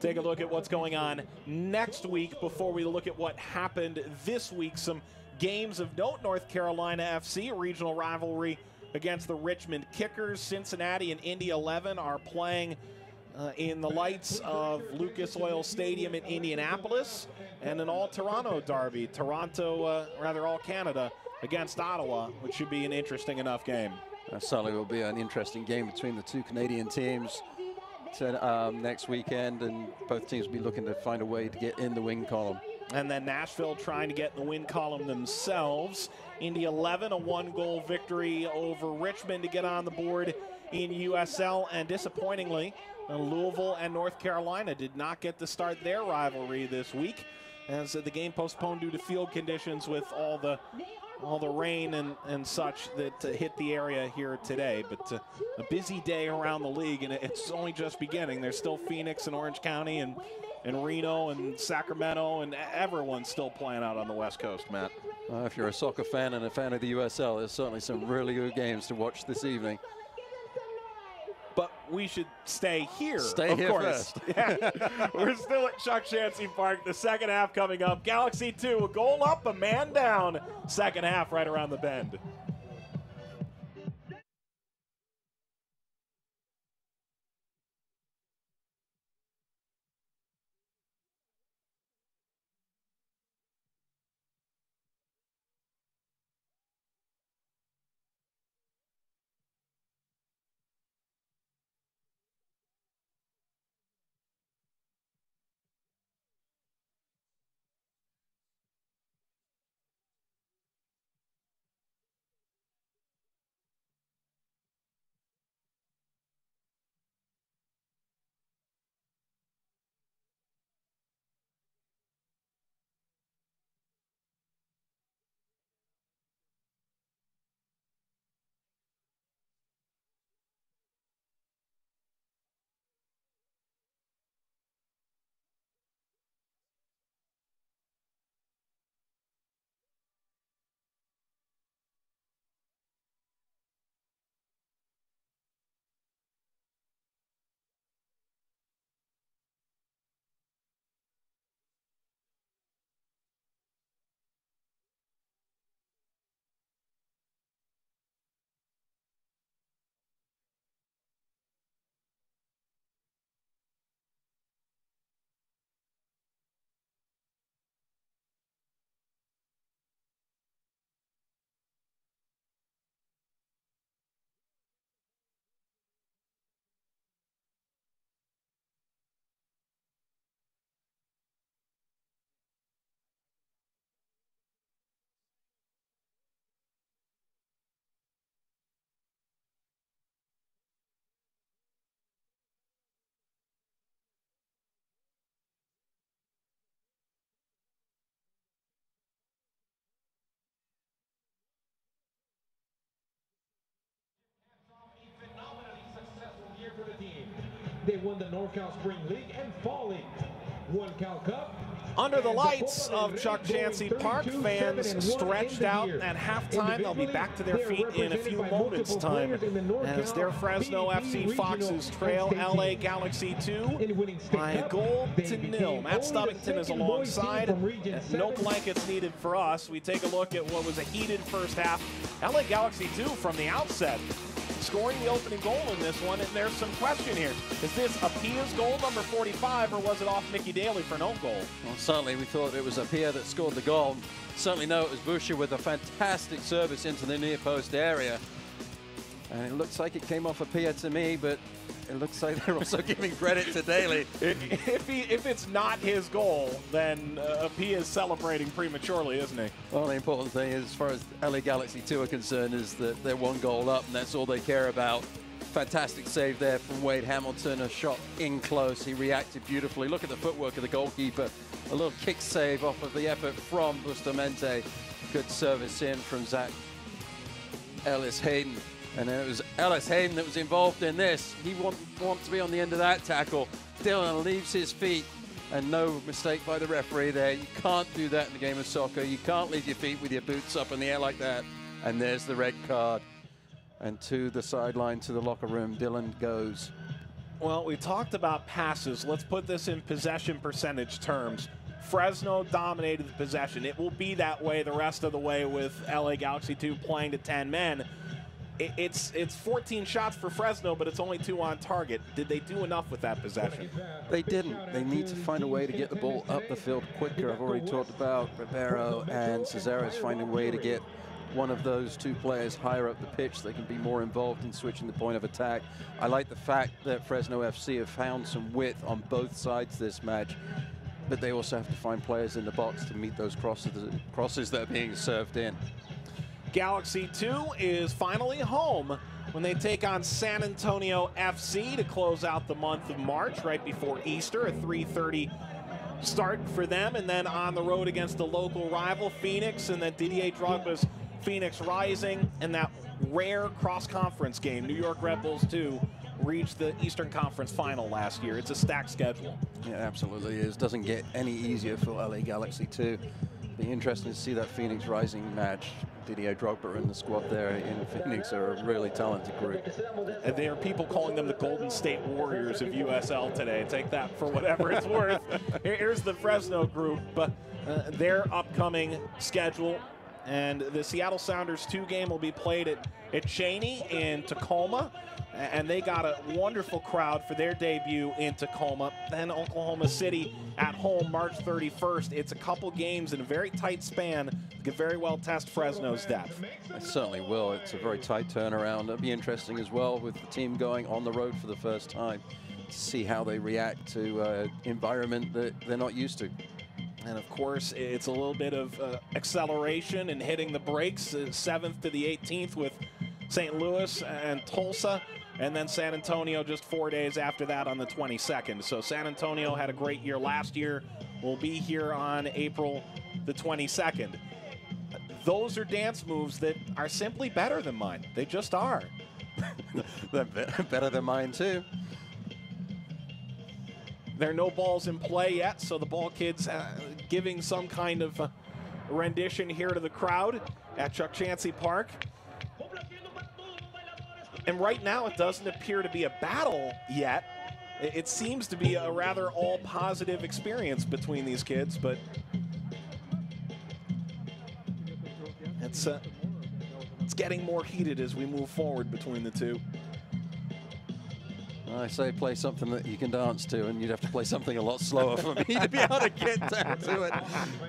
Take a look at what's going on next week before we look at what happened this week. Some games of note: North Carolina FC, a regional rivalry against the Richmond Kickers. Cincinnati and Indy 11 are playing in the lights of Lucas Oil Stadium in Indianapolis, and an all-Toronto derby. All Canada against Ottawa, which should be an interesting enough game. Certainly will be an interesting game between the two Canadian teams next weekend, and both teams will be looking to find a way to get in the win column. And then Nashville trying to get in the win column themselves. Indy 11, a 1-goal victory over Richmond to get on the board in USL. And disappointingly, Louisville and North Carolina did not get to start their rivalry this week, as the game postponed due to field conditions with all the rain and such that hit the area here today. But a busy day around the league, and it's only just beginning. There's still Phoenix and Orange County and Reno and Sacramento, and everyone's still playing out on the West Coast, Matt. If you're a soccer fan and a fan of the USL, there's certainly some really good games to watch this evening. But we should stay here. Stay here first. Yeah. We're still at Chuck Chansey Park. The second half coming up. Galaxy 2, a goal up, a man down. Second half right around the bend. They won the NorCal Spring League and Fall League. One Cal Cup. Under the lights of Chuck Chansey Park, fans stretched out at halftime. They'll be back to their feet in a few moments' time as their Fresno FC Foxes trail LA Galaxy 2 by a goal to nil. Matt Stubbington is alongside. No blankets needed for us. We take a look at what was a heated first half. LA Galaxy 2 from the outset, scoring the opening goal in this one, and there's some question here. Is this Apia's goal, number 45, or was it off Mickey Daly for no goal? Well, certainly we thought it was Apia that scored the goal. Certainly no, it was Boucher with a fantastic service into the near post area. And it looks like it came off Apia to me, but it looks like they're also giving credit to Daly. If it's not his goal, then Apia is celebrating prematurely, isn't he? Well, the important thing is, as far as LA Galaxy 2 are concerned, is that they're one goal up, and that's all they care about. Fantastic save there from Wade Hamilton, a shot in close. He reacted beautifully. Look at the footwork of the goalkeeper. A little kick save off of the effort from Bustamante. Good service in from Zach Ellis Hayden. And then it was Ellis Hayden that was involved in this. He wants to be on the end of that tackle. Dillon leaves his feet, and no mistake by the referee there. You can't do that in the game of soccer. You can't leave your feet with your boots up in the air like that. And there's the red card. And to the sideline, to the locker room, Dillon goes. Well, we talked about passes. Let's put this in possession percentage terms. Fresno dominated the possession. It will be that way the rest of the way with LA Galaxy 2 playing to 10 men. It's 14 shots for Fresno, but it's only 2 on target. Did they do enough with that possession? They didn't. They need to find a way to get the ball up the field quicker. I've already talked about Ribeiro and Cesares finding a way to get one of those 2 players higher up the pitch. They can be more involved in switching the point of attack. I like the fact that Fresno FC have found some width on both sides this match, but they also have to find players in the box to meet those crosses that are being served in. Galaxy 2 is finally home when they take on San Antonio FC to close out the month of March right before Easter, a 3:30 start for them, and then on the road against the local rival Phoenix, and then Didier Drogba's Phoenix Rising, and that rare cross-conference game. New York Red Bulls 2 reached the Eastern Conference final last year. It's a stacked schedule. Yeah, absolutely is. Doesn't get any easier for LA Galaxy 2. Be interesting to see that Phoenix Rising match. Didier Drogba and the squad there in Phoenix are a really talented group. And there are people calling them the Golden State Warriors of USL today. Take that for whatever it's worth. Here's the Fresno group, their upcoming schedule. And the Seattle Sounders 2 game will be played at Cheney in Tacoma. And they got a wonderful crowd for their debut in Tacoma. Then Oklahoma City at home March 31st. It's a couple games in a very tight span that could very well test Fresno's depth. It certainly will. It's a very tight turnaround. It'll be interesting as well with the team going on the road for the first time to see how they react to an environment that they're not used to. And of course, it's a little bit of acceleration and hitting the brakes. 7th to the 18th with St. Louis and Tulsa. And then San Antonio just 4 days after that on the 22nd. So San Antonio had a great year last year. We'll be here on April the 22nd. Those are dance moves that are simply better than mine. They just are. They're better than mine too. There are no balls in play yet, so the ball kids giving some kind of rendition here to the crowd at Chuck Chansey Park. And right now, it doesn't appear to be a battle yet. It seems to be a rather all-positive experience between these kids, but it's getting more heated as we move forward between the two. I say play something that you can dance to, and you'd have to play something a lot slower for me to be able to get down to it.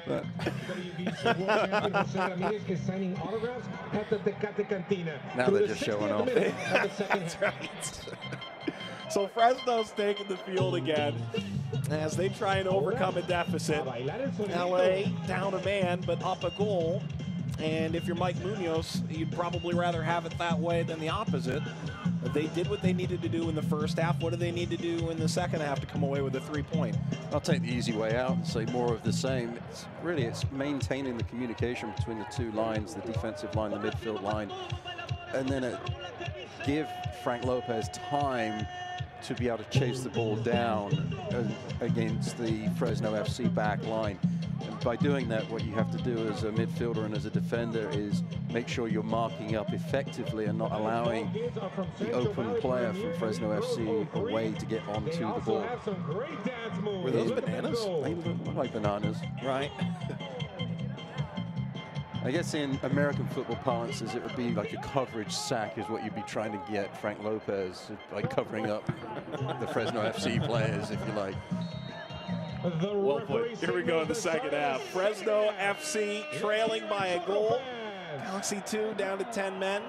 But now they're just showing off. That's right. So Fresno's taking the field again as they try and overcome a deficit. LA down a man, but up a goal. And if you're Mike Munoz, you'd probably rather have it that way than the opposite. They did what they needed to do in the first half. What do they need to do in the second half to come away with a 3-point? I'll take the easy way out and say more of the same. It's maintaining the communication between the 2 lines, the defensive line, the midfield line, and then give Frank Lopez time to be able to chase the ball down against the Fresno FC back line. And by doing that, what you have to do as a midfielder and as a defender is make sure you're marking up effectively and not allowing the open player from Fresno FC a way to get onto the ball. Were those bananas? They look like bananas. Right. I guess in American football parlances, it would be like a coverage sack is what you'd be trying to get Frank Lopez, like covering up the Fresno FC players, if you like. Well put. Here we go in the second half. Fresno FC trailing by a goal. Galaxy 2 down to 10 men.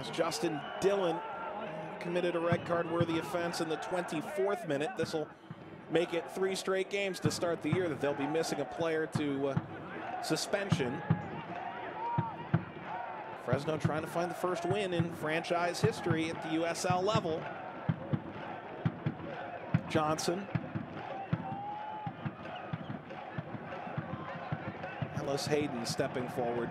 As Justin Dillon committed a red card worthy offense in the 24th minute. This will make it 3 straight games to start the year that they'll be missing a player to suspension. Fresno trying to find the first win in franchise history at the USL level. Johnson. Ellis Hayden stepping forward.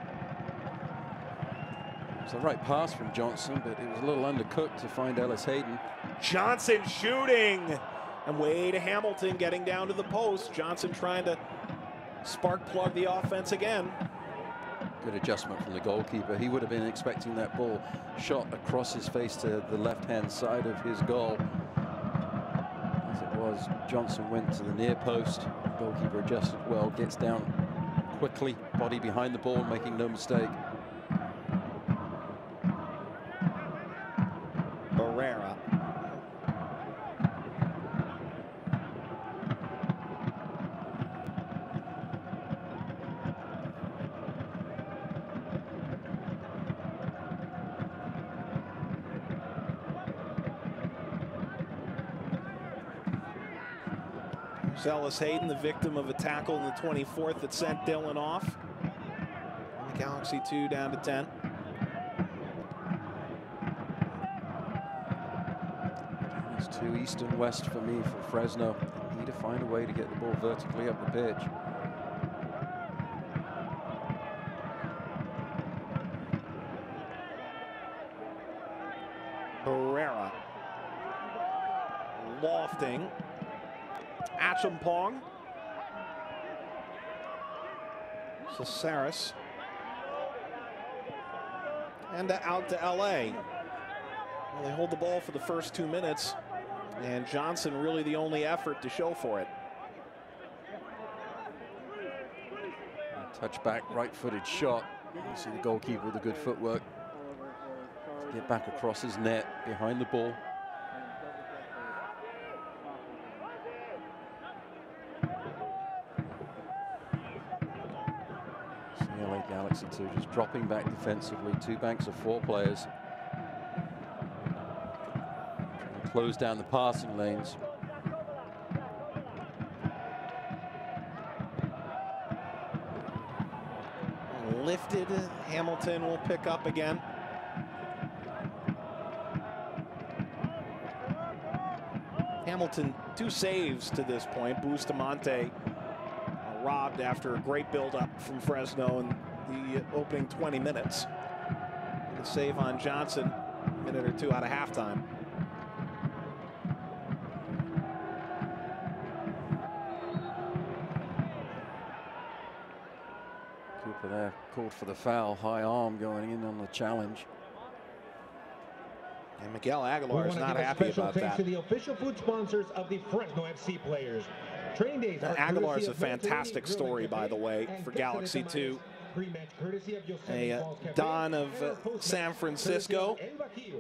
It's the right pass from Johnson, but it was a little undercooked to find Ellis Hayden. Johnson shooting, and Wade Hamilton getting down to the post. Johnson trying to spark plug the offense again. Good adjustment from the goalkeeper. He would have been expecting that ball shot across his face to the left-hand side of his goal. As it was, Johnson went to the near post. Goalkeeper adjusted well, gets down quickly, body behind the ball, making no mistake. Barrera. Ellis Hayden, the victim of a tackle in the 24th that sent Dillon off. And the Galaxy 2 down to 10. It's too east and west for me for Fresno. They need to find a way to get the ball vertically up the pitch. Herrera. Lofting. Achampong. Caceres. And out to LA. Well, they hold the ball for the first 2 minutes, and Johnson really the only effort to show for it. Touchback, right-footed shot. You see the goalkeeper with the good footwork. Get back across his net, behind the ball. LA Galaxy 2 just dropping back defensively. 2 banks of 4 players. Trying to close down the passing lanes. Lifted. Hamilton will pick up again. Hamilton 2 saves to this point. Bustamante robbed after a great build-up from Fresno in the opening 20 minutes. The save on Johnson, a minute or 2 out of halftime. Cooper there called for the foul. High arm going in on the challenge. And Miguel Aguilar is not happy about that. To the official food sponsors of the Fresno FC players. Training days Aguilar is a fantastic story, by the way, for Galaxy 2. A Don of San Francisco,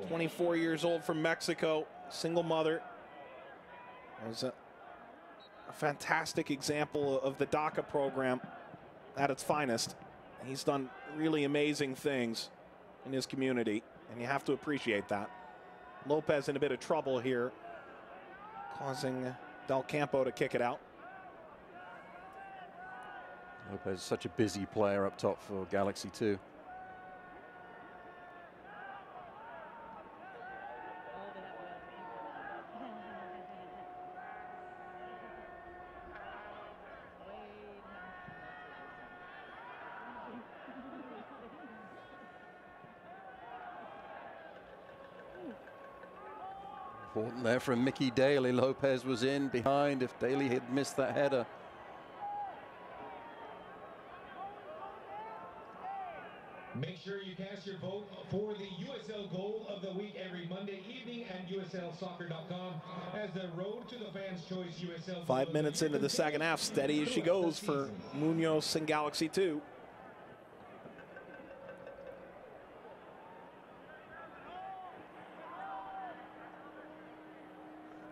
24 years old from Mexico, single mother. Was a fantastic example of the DACA program at its finest. He's done really amazing things in his community, and you have to appreciate that. Lopez in a bit of trouble here, causing Del Campo to kick it out. Lopez is such a busy player up top for Galaxy 2. Important there from Mickey Daly. Lopez was in behind if Daly had missed that header. Make sure you cast your vote for the USL Goal of the Week every Monday evening at USLsoccer.com as the Road to the Fans' Choice USL. 5 minutes into the second half, steady as she goes for Munoz and Galaxy 2.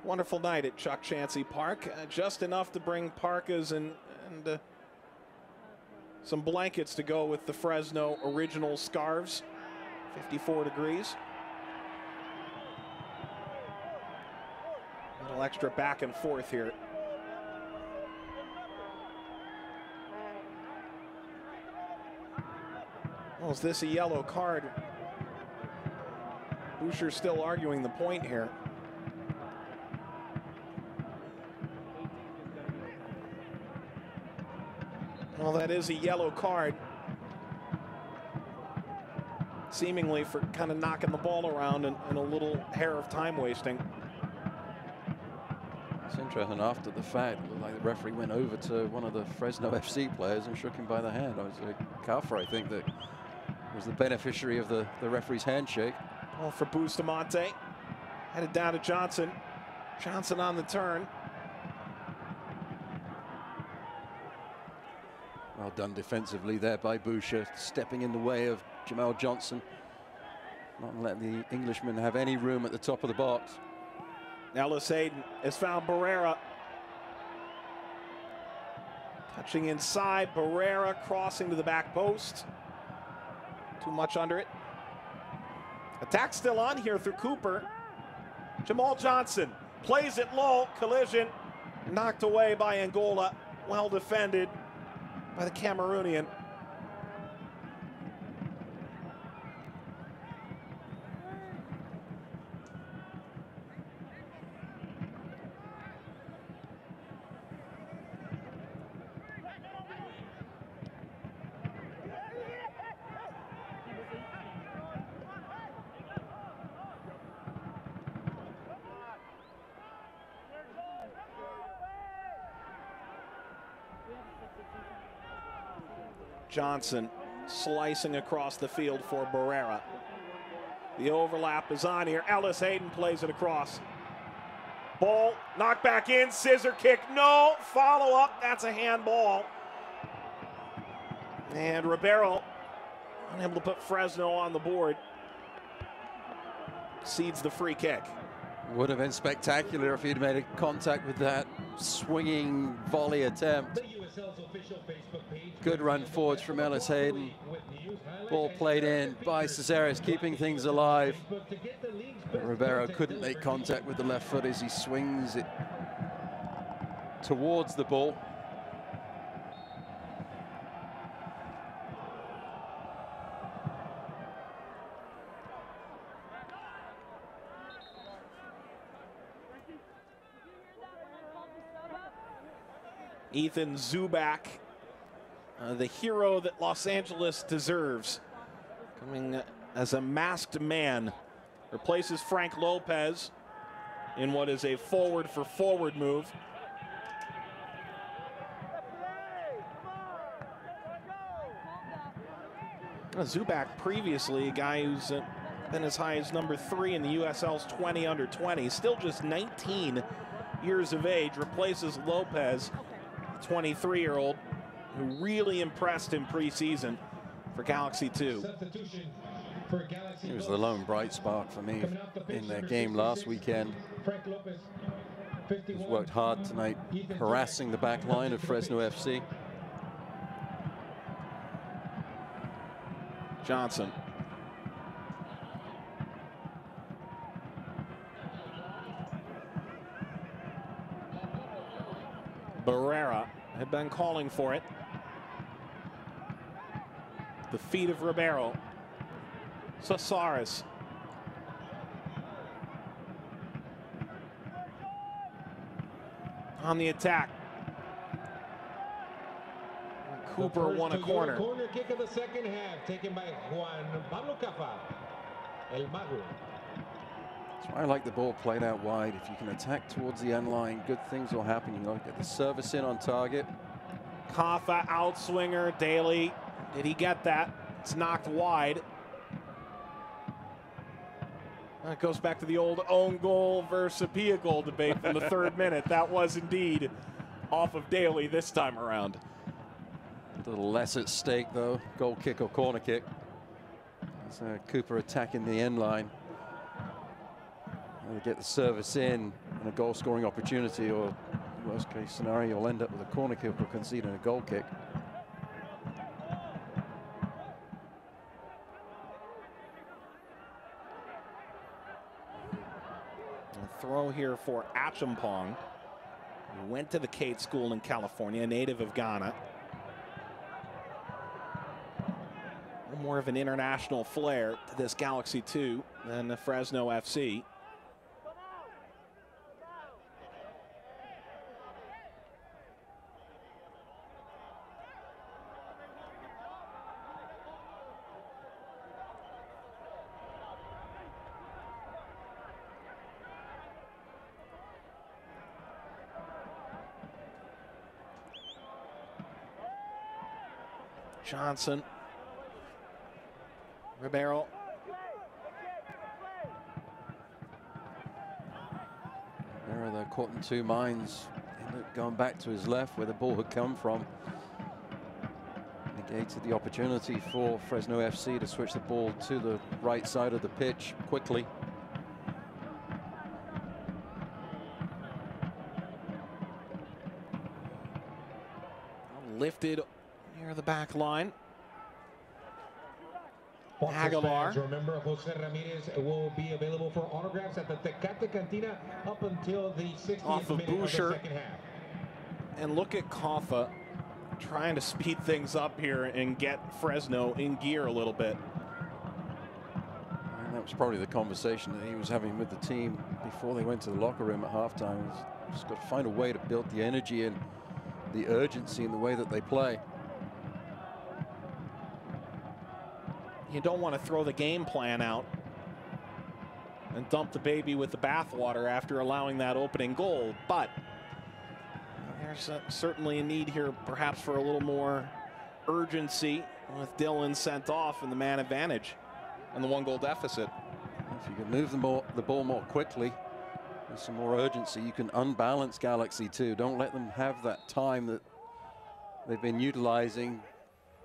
Wonderful night at Chuck Chansey Park. Just enough to bring parkas and some blankets to go with the Fresno original scarves. 54 degrees. A little extra back and forth here. Well, is this a yellow card? Boucher still arguing the point here. Well, that is a yellow card. Seemingly for kind of knocking the ball around and a little hair of time wasting. It's interesting, after the fact, it looked like the referee went over to one of the Fresno FC players and shook him by the hand. It was Kaffer, I think, that was the beneficiary of the referee's handshake. Ball for Bustamante. Headed down to Johnson. Johnson on the turn. Well done defensively there by Boucher, stepping in the way of Jamal Johnson. Not letting the Englishman have any room at the top of the box. Ellis Hayden has found Barrera. Touching inside, Barrera crossing to the back post. Too much under it. Attack still on here through Cooper. Jamal Johnson plays it low. Collision knocked away by Angola. Well defended by the Cameroonian. Johnson slicing across the field for Barrera. The overlap is on here. Ellis Hayden plays it across. Ball knocked back in. Scissor kick. No. Follow up. That's a handball. And Ribeiro unable to put Fresno on the board. Cedes the free kick. Would have been spectacular if he'd made a contact with that swinging volley attempt. Good run forwards from Ellis Hayden. Ball played in by Caceres, keeping things alive. But Ribeiro couldn't make contact with the left foot as he swings it towards the ball. Ethan Zubak, the hero that Los Angeles deserves, coming as a masked man, replaces Frank Lopez in what is a forward for forward move. Zubak previously a guy who's been as high as number 3 in the USL's 20 under 20, still just 19 years of age, replaces Lopez, 23-year-old, who really impressed in preseason for Galaxy 2. He was the lone bright spark for me in their game last weekend. He's worked hard tonight, harassing the back line of Fresno FC. Johnson. Barrera had been calling for it. The feet of Ribeiro. Caceres. On the attack. Cooper won a corner. Corner kick of the second half, taken by Juan Pablo Cafa, El Mago. That's why I like the ball played out wide. If you can attack towards the end line, good things will happen. You know, get the service in on target. Cafa outswinger. Daly, did he get that? It's knocked wide. That goes back to the old own goal versus Pia goal debate from the 3rd minute. That was indeed off of Daly this time around. A little less at stake, though. Goal kick or corner kick. It's Cooper attacking the end line. They get the service in and a goal scoring opportunity, or worst case scenario, you'll end up with a corner kick or conceding a goal kick. A throw here for Achampong, who went to the Cade School in California, a native of Ghana. More of an international flair to this Galaxy 2 than the Fresno FC. Johnson. Ribeiro. Ribeiro, though, caught in two minds. Ended up going back to his left where the ball had come from. Negated the opportunity for Fresno FC to switch the ball to the right side of the pitch quickly. Lifted near the back line. Aguilar. Remember, Jose Ramirez will be available for autographs at the Tecate Cantina up until the 60th minute of the second half. And look at Koffa trying to speed things up here and get Fresno in gear a little bit. And that was probably the conversation that he was having with the team before they went to the locker room at halftime. He's just got to find a way to build the energy and the urgency in the way that they play. You don't want to throw the game plan out and dump the baby with the bathwater after allowing that opening goal, but there's certainly a need here perhaps for a little more urgency with Dillon sent off and the man advantage and the 1-goal deficit. If you can move the ball more quickly with some more urgency, you can unbalance Galaxy too. Don't let them have that time that they've been utilizing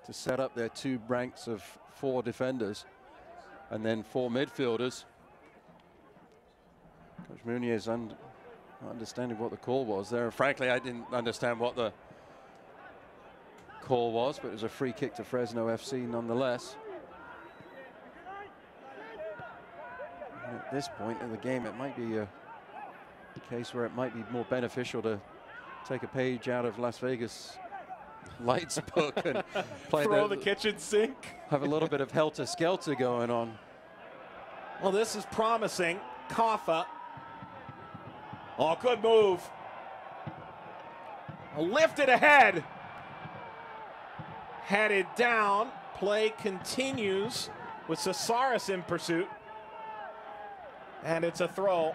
to set up their two ranks of 4 defenders and then 4 midfielders. Coach Muniz understanding what the call was there. Frankly, I didn't understand what the call was, but it was a free kick to Fresno FC nonetheless. And at this point in the game, it might be a case where it might be more beneficial to take a page out of Las Vegas Lights book and play the kitchen sink. Have a little bit of helter-skelter going on. Well, this is promising. Koffa. Oh, good move. Lifted ahead. Headed down. Play continues with Cesaris in pursuit. And it's a throw.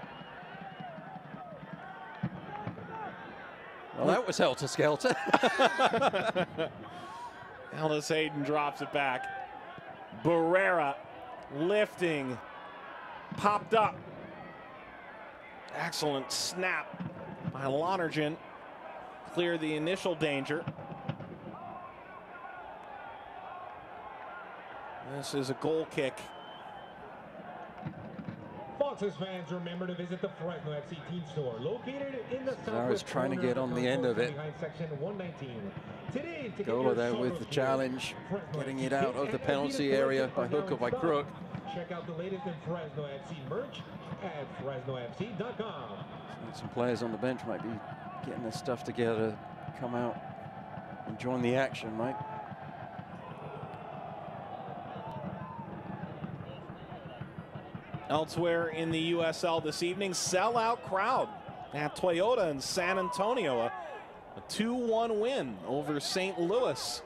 Well, that was helter-skelter. Ellis Hayden drops it back. Barrera lifting. Popped up. Excellent snap by Lonergan. Cleared the initial danger. This is a goal kick. Foxes fans, remember to visit the Fresno FC team store located in the Zara's trying to get on the end of it. Section 119. Today, Gola there with the challenge, getting it out of the penalty area by hook or by crook. Check out the latest in Fresno FC merch at FresnoFC.com. Some players on the bench might be getting their stuff together to come out and join the action, Mike. Elsewhere in the USL this evening, sellout crowd at Toyota in San Antonio. A 2-1 win over St. Louis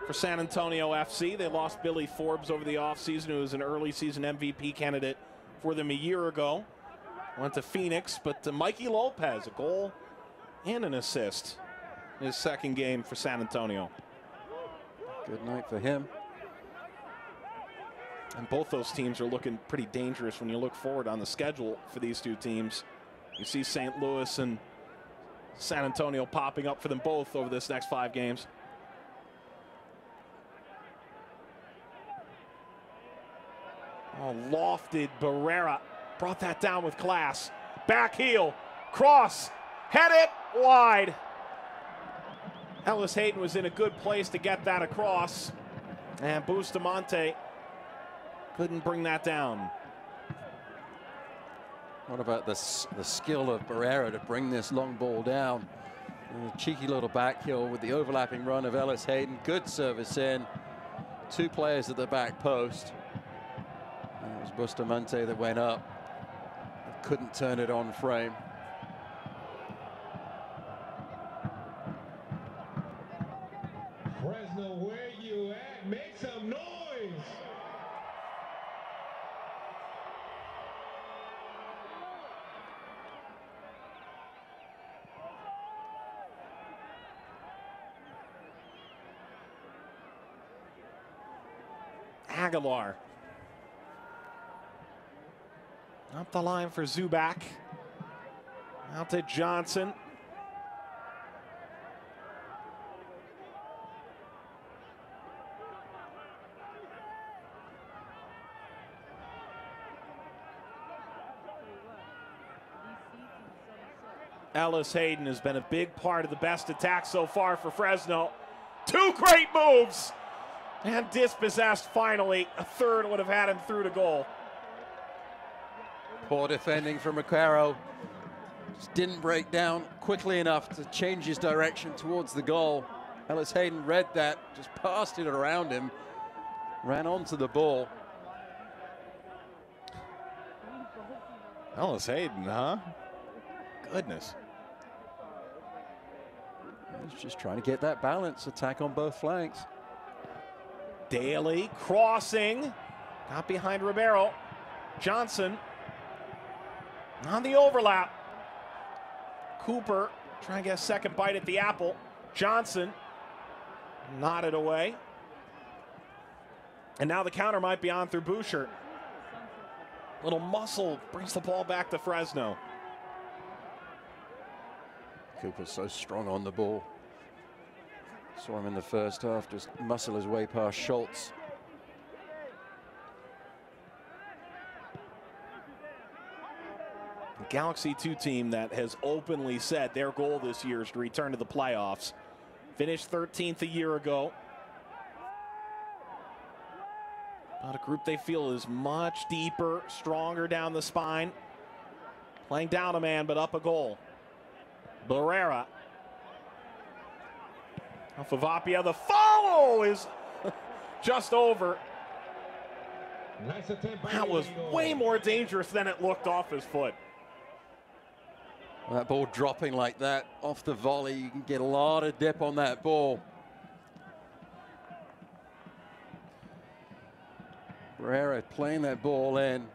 for San Antonio FC. They lost Billy Forbes over the offseason, who was an early season MVP candidate for them a year ago. Went to Phoenix, but Mikey Lopez, a goal and an assist in his second game for San Antonio. Good night for him. And both those teams are looking pretty dangerous when you look forward on the schedule for these two teams. You see St. Louis and San Antonio popping up for them both over this next 5 games. Oh, lofted Barrera. Brought that down with class. Back heel. Cross. Head it wide. Ellis Hayden was in a good place to get that across. And Bustamante couldn't bring that down. What about the skill of Barrera to bring this long ball down? And a cheeky little back heel with the overlapping run of Ellis Hayden. Good service in. 2 players at the back post. And it was Bustamante that went up. Couldn't turn it on frame. Fresno, where you at? Make some noise! Aguilar. Up the line for Zubak. Out to Johnson. Ellis Hayden has been a big part of the best attack so far for Fresno. 2 great moves. And dispossessed finally. A third would have had him through to goal. Poor defending from Macaro. Just didn't break down quickly enough to change his direction towards the goal. Ellis Hayden read that, just passed it around him, ran onto the ball. Ellis Hayden, huh? Goodness. He's just trying to get that balance, attack on both flanks. Daly crossing. Got behind Ribeiro. Johnson on the overlap. Cooper trying to get a second bite at the apple. Johnson nodded away. And now the counter might be on through Boucher. Little muscle brings the ball back to Fresno. Cooper's so strong on the ball. Saw him in the first half just muscle his way past Schultz. The Galaxy 2 team that has openly said their goal this year is to return to the playoffs. Finished 13th a year ago. But a group they feel is much deeper, stronger down the spine. Playing down a man, but up a goal. Barrera. Off of Apia. The follow is just over. Nice attempt by That was way more dangerous than it looked off his foot. That ball dropping like that off the volley, you can get a lot of dip on that ball. Barrera playing that ball in,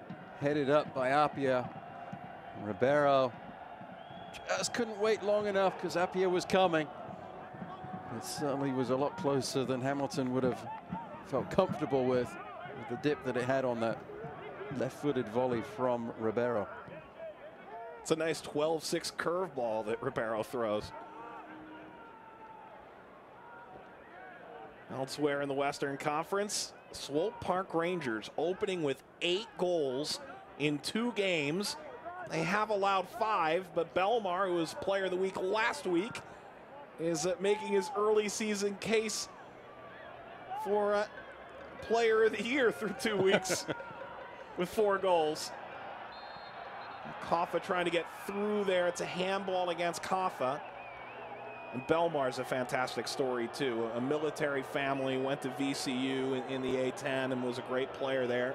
headed up by Apia. Ribeiro just couldn't wait long enough because Apia was coming. It certainly was a lot closer than Hamilton would have felt comfortable with the dip that it had on that left-footed volley from Ribeiro. It's a nice 12-6 curveball that Ribeiro throws. Elsewhere in the Western Conference, Swope Park Rangers opening with 8 goals in 2 games. They have allowed 5, but Belmar, who was player of the week last week, is making his early season case for player of the year through 2 weeks with 4 goals. Kaffa trying to get through there. It's a handball against Kaffa. And Belmar's a fantastic story, too. A military family, went to VCU in the A10 and was a great player there.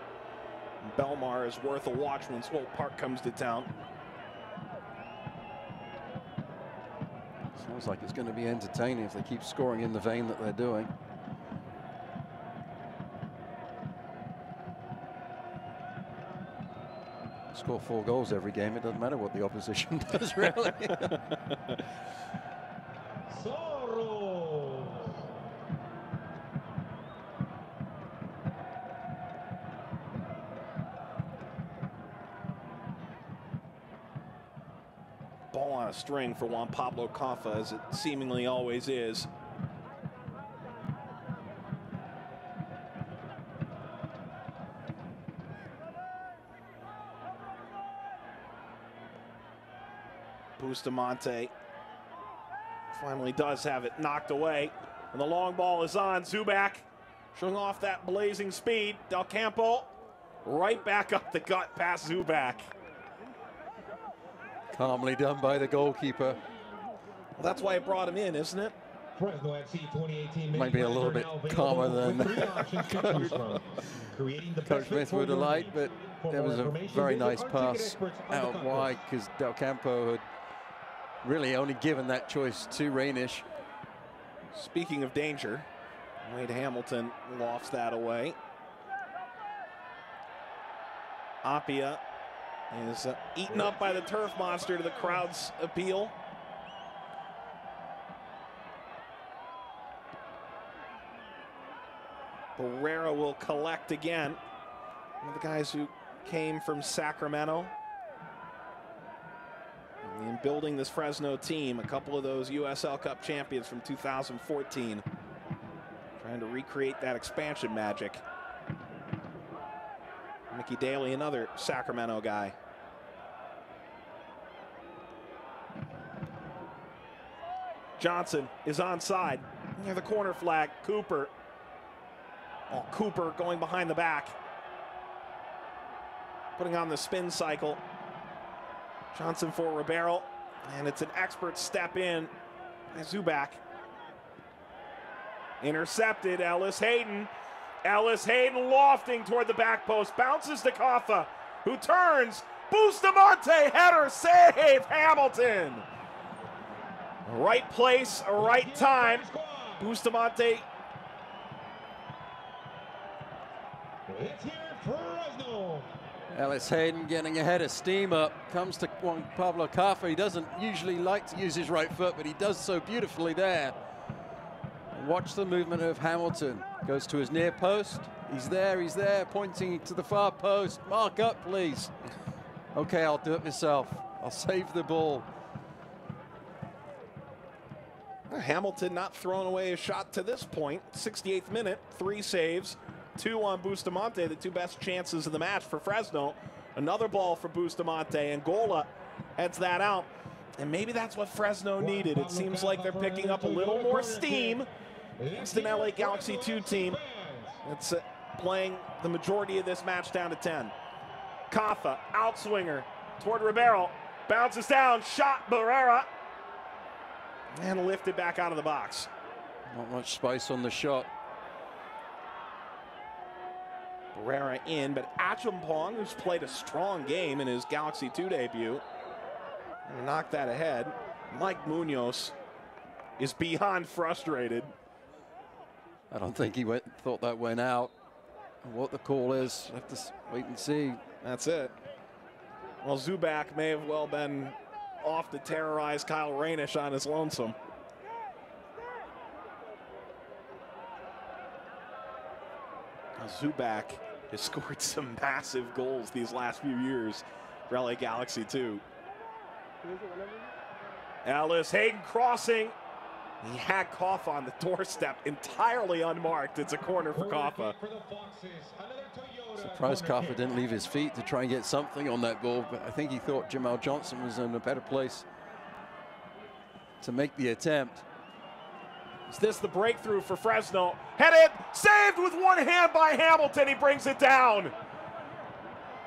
And Belmar is worth a watch when Swope Park comes to town. Sounds like it's going to be entertaining if they keep scoring in the vein that they're doing. Score 4 goals every game, it doesn't matter what the opposition does, really. Ball on a string for Juan Pablo Kaffa, as it seemingly always is. Bustamante finally does have it knocked away. And the long ball is on. Zubak showing off that blazing speed. Del Campo right back up the gut past Zubak. Calmly done by the goalkeeper. Well, that's why it brought him in, isn't it? Fresno FC 2018 might be a little bit calmer than Coach Smith would have liked, but there was a very nice pass out wide because Del Campo had really only given that choice to Rainish. Speaking of danger, Wade Hamilton lofts that away. Apia is eaten up by the turf monster to the crowd's appeal. Barrera will collect again. One of the guys who came from Sacramento. In building this Fresno team, a couple of those USL Cup champions from 2014. Trying to recreate that expansion magic. Mickey Daly, another Sacramento guy. Johnson is onside near the corner flag. Cooper. Oh, Cooper going behind the back. Putting on the spin cycle. Johnson for Ribeiro. And it's an expert step in by Zubac. Intercepted, Ellis Hayden. Ellis Hayden lofting toward the back post. Bounces to Kaffa, who turns. Bustamante, header, save, Hamilton. Right place, right time. Bustamante. Let's hear it for Fresno. Ellis Hayden getting ahead of steam up. Comes to Juan Pablo Kaffa. He doesn't usually like to use his right foot, but he does so beautifully there. Watch the movement of Hamilton. Goes to his near post. He's there, pointing to the far post. Mark up, please. Okay, I'll do it myself. I'll save the ball. Hamilton not throwing away a shot to this point. 68th minute, 3 saves, 2 on Bustamante, the 2 best chances of the match for Fresno. Another ball for Bustamante. Angola heads that out. And maybe that's what Fresno needed. It seems like they're picking up a little more steam against an LA Galaxy 2 team that's playing the majority of this match down to 10. Kaffa, outswinger toward Ribeiro. Bounces down, shot Barrera. And lifted back out of the box. Not much space on the shot. Barrera in, but Achampong, who's played a strong game in his Galaxy 2 debut, knocked that ahead. Mike Munoz is beyond frustrated. I don't think he thought that went out. What the call is, we'll have to wait and see. That's it. Well, Zubac may have well been off to terrorize Kyle Rainish on his lonesome. Zubac has scored some massive goals these last few years for LA Galaxy 2. Ellis Hayden crossing. He had Kaffa on the doorstep, entirely unmarked. It's a corner for Kaffa. Surprised Kaffa didn't leave his feet to try and get something on that ball, but I think he thought Jamal Johnson was in a better place to make the attempt. Is this the breakthrough for Fresno? Headed, saved with one hand by Hamilton. He brings it down.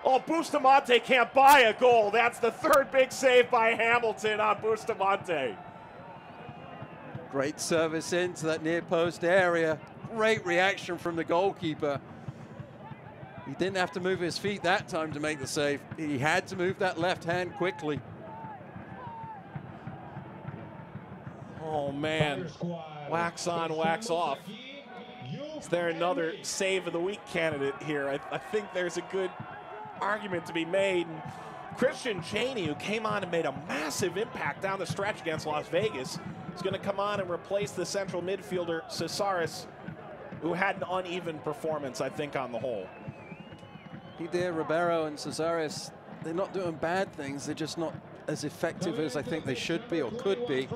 Oh, Bustamante can't buy a goal. That's the 3rd big save by Hamilton on Bustamante. Great service into that near post area. Great reaction from the goalkeeper. He didn't have to move his feet that time to make the save. He had to move that left hand quickly. Oh, man. Wax on, wax off. Is there another save of the week candidate here? I think there's a good argument to be made. And Christian Cheney, who came on and made a massive impact down the stretch against Las Vegas, is going to come on and replace the central midfielder, Cesaris, who had an uneven performance, I think, on the whole. He did. Ribeiro and Cesaris, they're not doing bad things. They're just not as effective as I think they should be or could be.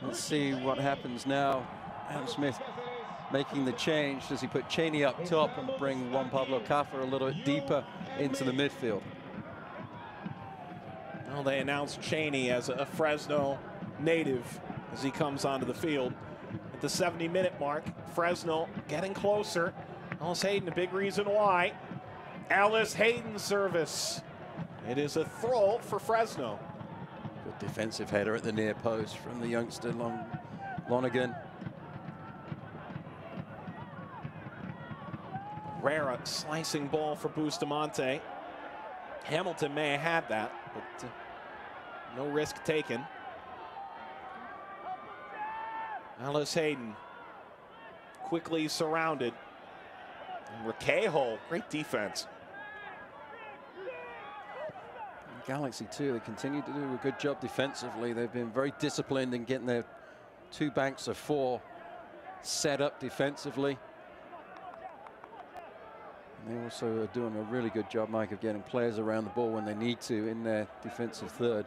Let's see what happens now. Adam Smith making the change. Does he put Cheney up top and bring Juan Pablo Kaffa a little bit deeper into the midfield? Well, they announced Cheney as a Fresno native as he comes onto the field. At the 70-minute mark, Fresno getting closer. Ellis Hayden, a big reason why. Ellis Hayden service. It is a throw for Fresno. Good defensive header at the near post from the youngster Lonergan. Rara slicing ball for Bustamante. Hamilton may have had that, but no risk taken. Ellis Hayden quickly surrounded. And Requejo, great defense. Galaxy 2, they continue to do a good job defensively. They've been very disciplined in getting their 2 banks of 4 set up defensively. And they also are doing a really good job, Mike, of getting players around the ball when they need to in their defensive third.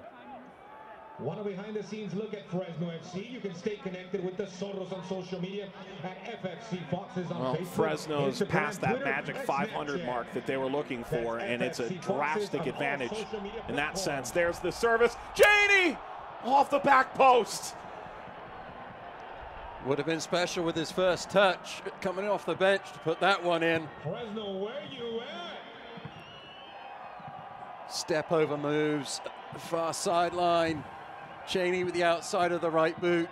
Want a behind-the-scenes look at Fresno FC? You can stay connected with the Zorros on social media at FFC Foxes on Facebook. Fresno's Instagram, past that Twitter, magic and 500 Snapchat. mark that they were looking for, That's and it's a FFC drastic Foxes on all advantage social media in that platforms. sense. There's the service. Janey off the back post. Would have been special with his first touch, coming off the bench to put that one in. Fresno, where you at? Step over moves, far sideline. Cheney with the outside of the right boot.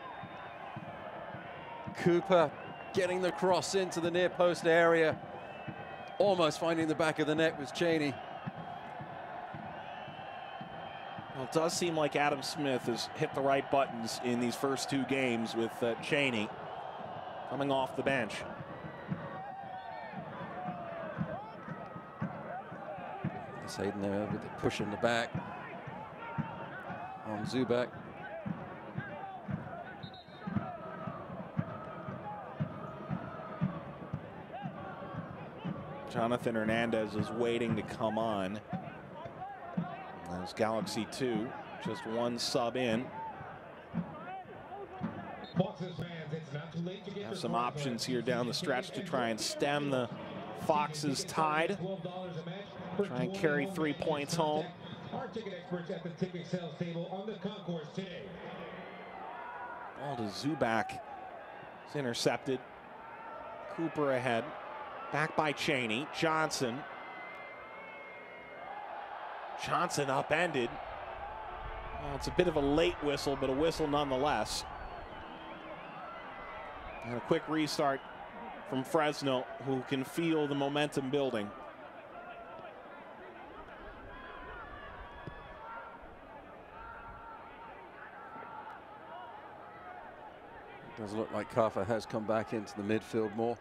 Cooper getting the cross into the near post area. Almost finding the back of the net was Cheney. Well, it does seem like Adam Smith has hit the right buttons in these first two games with Cheney coming off the bench. Hayden there with the push in the back on Zubak. Jonathan Hernandez is waiting to come on. As Galaxy 2, just one sub in. Have some options here down the stretch to try and stem the Foxes' tide. Try and carry 3 points home. Our ticket experts at the ticket sales table on the concourse today. Ball to Zubak. It's intercepted. Cooper ahead. Back by Cheney. Johnson. Johnson upended. Well, it's a bit of a late whistle, but a whistle nonetheless. And a quick restart from Fresno, who can feel the momentum building. It does look like Kaffa has come back into the midfield more.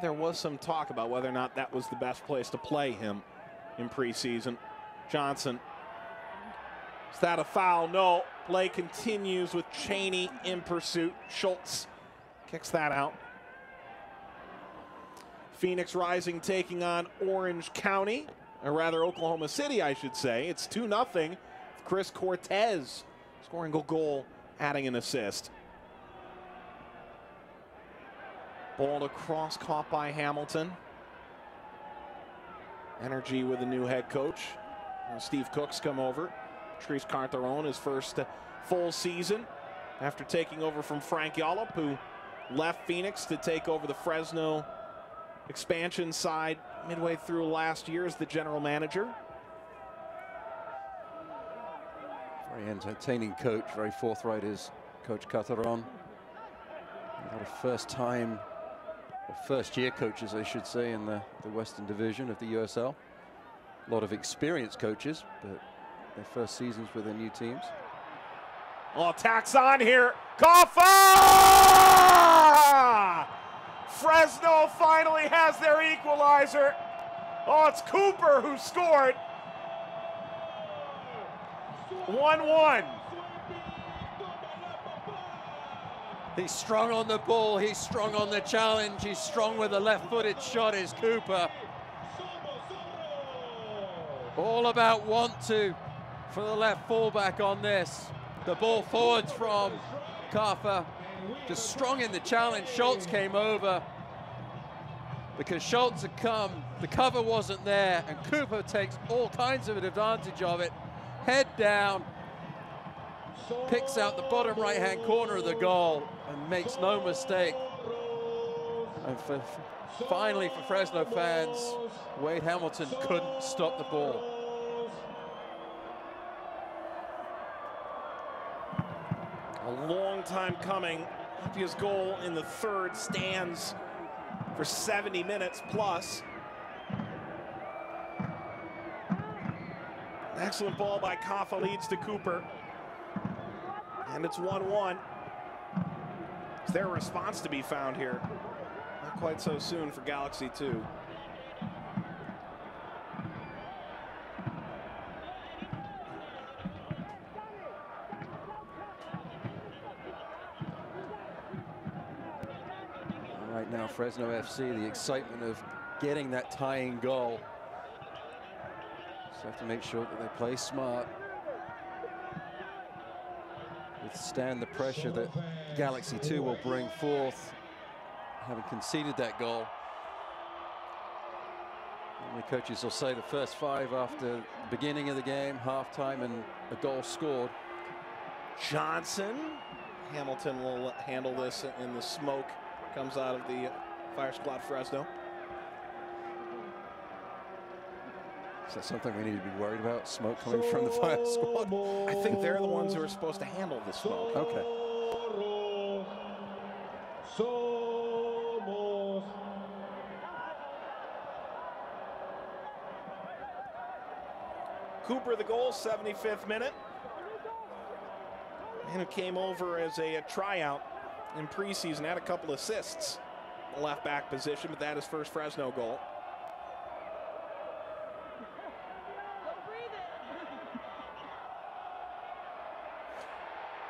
There was some talk about whether or not that was the best place to play him in preseason. Johnson. Is that a foul? No. Play continues with Cheney in pursuit. Schultz kicks that out. Phoenix Rising taking on Orange County, or rather Oklahoma City, I should say. It's 2-0. Chris Cortez scoring a goal, adding an assist. Ball across, caught by Hamilton. Energy with a new head coach. Steve Cook's come over. Patrice Carteron, his first full season after taking over from Frank Yallop, who left Phoenix to take over the Fresno expansion side midway through last year as the general manager. Very entertaining coach, very forthright is Coach Carteron. A lot of first-time, or first-year coaches, I should say, in the Western Division of the USL. A lot of experienced coaches, but their first seasons with their new teams. Oh, attacks on here. Kaffa! Fresno finally has their equalizer. Oh, it's Cooper who scored. 1-1. He's strong on the ball, he's strong on the challenge, he's strong with a left-footed shot is Cooper. All about want to for the left fullback on this. The ball forwards from Kaffa, just strong in the challenge. Schultz came over because Schultz had come, the cover wasn't there, and Cooper takes all kinds of advantage of it. Head down, picks out the bottom right-hand corner of the goal and makes no mistake. And finally for Fresno fans, Wade Hamilton couldn't stop the ball. A long time coming. His goal in the third stands for 70 minutes plus. Excellent ball by Kaffa leads to Cooper. And it's 1-1. Is there a response to be found here? Not quite so soon for Galaxy 2. All right, But now Fresno FC, the excitement of getting that tying goal. Just have to make sure that they play smart. Withstand the pressure that Galaxy 2 will bring forth, having conceded that goal. And the coaches will say the first 5 after the beginning of the game, halftime, and a goal scored. Johnson. Hamilton will handle this in the smoke. Comes out of the fire squad Fresno. Is that something we need to be worried about? Smoke coming from the fire squad? I think they're the ones who are supposed to handle the smoke. Okay. Cooper the goal, 75th minute. Man who came over as a tryout in preseason, had a couple assists in the left back position, but that is first Fresno goal.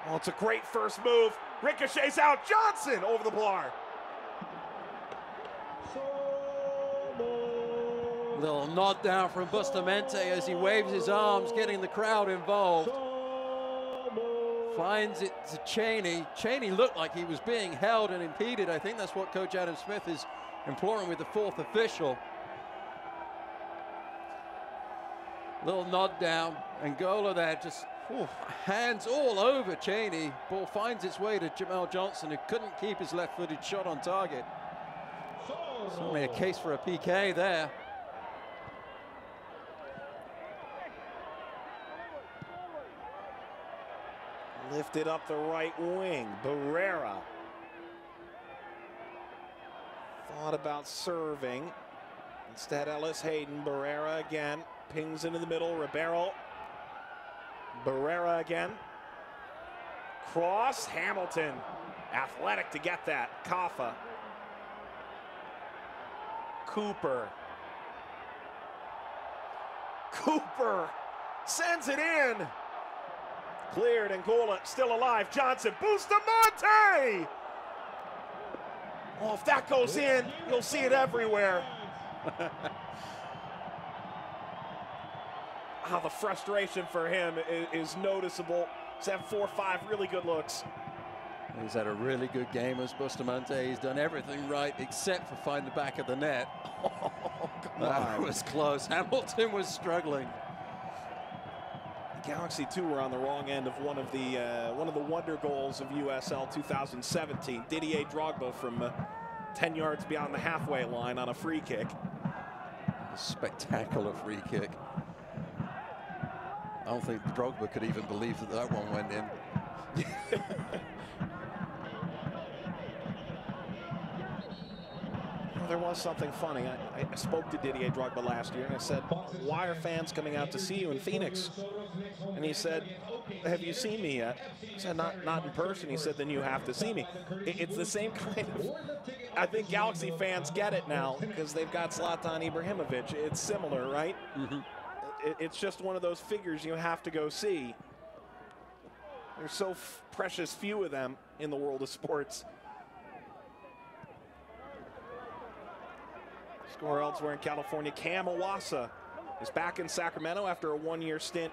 Well, it's a great first move. Ricochets out. Johnson over the bar. Little nod down from Bustamante as he waves his arms, getting the crowd involved. Finds it to Cheney. Cheney looked like he was being held and impeded. I think that's what Coach Adam Smith is imploring with the 4th official. Little nod down. Angola there just hands all over Cheney. Ball finds its way to Jamel Johnson, who couldn't keep his left-footed shot on target. Certainly a case for a PK there. Lifted up the right wing. Barrera. Thought about serving. Instead, Ellis Hayden. Barrera again. Pings into the middle. Ribeiro. Barrera again. Cross. Hamilton. Athletic to get that. Kaffa. Cooper. Cooper sends it in. Cleared. Angola still alive. Johnson. Bustamante! Oh, if that goes in, you'll see it everywhere. How the frustration for him is noticeable. He's had 4 or 5 really good looks. He's had a really good game as Bustamante. He's done everything right except for find the back of the net. Oh, come that on. was close. Hamilton was struggling. Galaxy 2 were on the wrong end of one of the wonder goals of USL 2017. Didier Drogba from 10 yards beyond the halfway line on a free kick. A spectacular free kick. I don't think Drogba could even believe that that one went in. Well, there was something funny. I spoke to Didier Drogba last year and I said, why are fans coming out to see you in Phoenix? And he said, have you seen me yet? I said, not in person. He said, then you have to see me. It's the same kind of, I think Galaxy fans get it now because they've got Zlatan Ibrahimovic. It's similar, right? Mm-hmm. It's just one of those figures you have to go see. There's so precious few of them in the world of sports. Score elsewhere in California. Cam Iwasa is back in Sacramento after a 1-year stint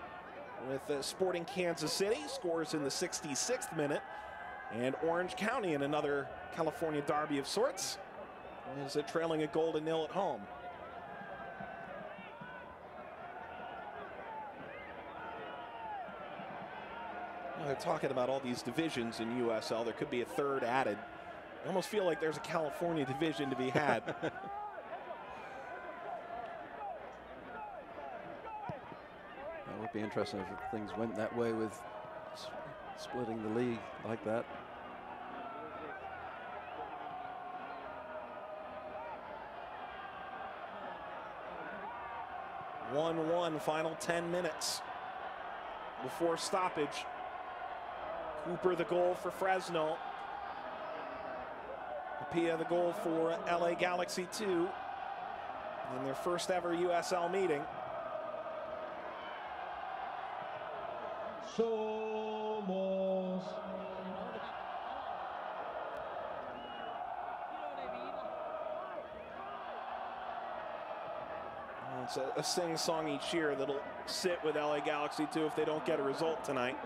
with Sporting Kansas City. Scores in the 66th minute. And Orange County in another California derby of sorts is trailing a 0-0 at home. They're talking about all these divisions in USL. There could be a third added. I almost feel like there's a California division to be had. That would be interesting if things went that way with splitting the league like that. (1-1) final 10 minutes before stoppage. Cooper the goal for Fresno. Pia the goal for LA Galaxy 2 in their first ever USL meeting. Somos. It's a sing-song each year that'll sit with LA Galaxy too if they don't get a result tonight.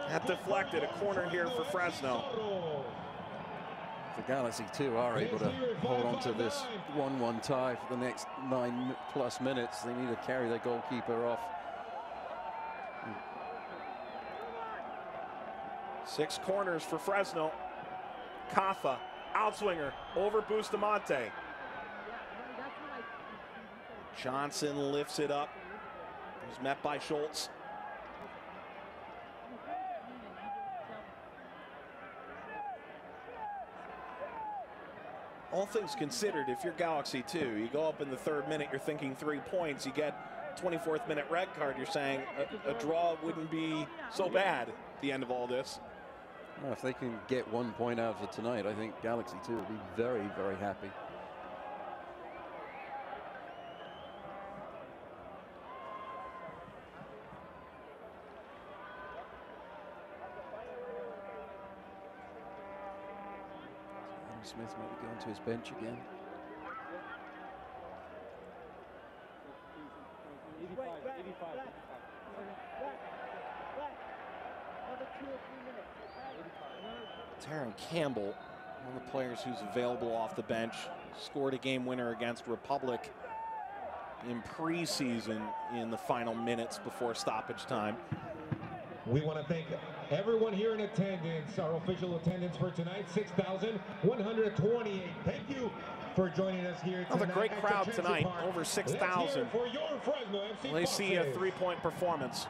That deflected, a corner here for Fresno. The Galaxy too are able to hold on to this 1-1 tie for the next 9+ minutes. They need to carry their goalkeeper off. 6 corners for Fresno. Kafa, outswinger, over Bustamante. Johnson lifts it up. He was met by Schultz. All things considered, if you're Galaxy 2, you go up in the 3rd minute, you're thinking 3 points. You get 24th minute red card, you're saying a draw wouldn't be so bad at the end of all this. Well, if they can get 1 point out of it tonight, I think Galaxy 2 will be very, very happy. Adam Smith might be going to his bench again. Taron Campbell, one of the players who's available off the bench, scored a game winner against Republic in preseason in the final minutes before stoppage time. We want to thank everyone here in attendance. Our official attendance for tonight, 6,128. Thank you for joining us here tonight. Another great crowd tonight, over 6,000. For your Fresno FC They see a Foxes. 3-point performance.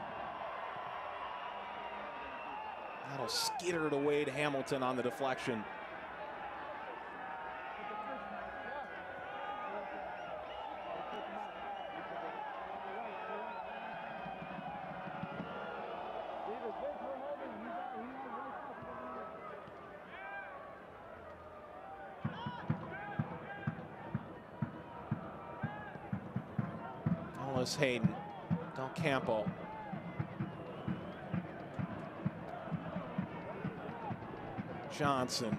That'll skitter it away to Hamilton on the deflection. Ellis Hayden, Del Campo. Johnson.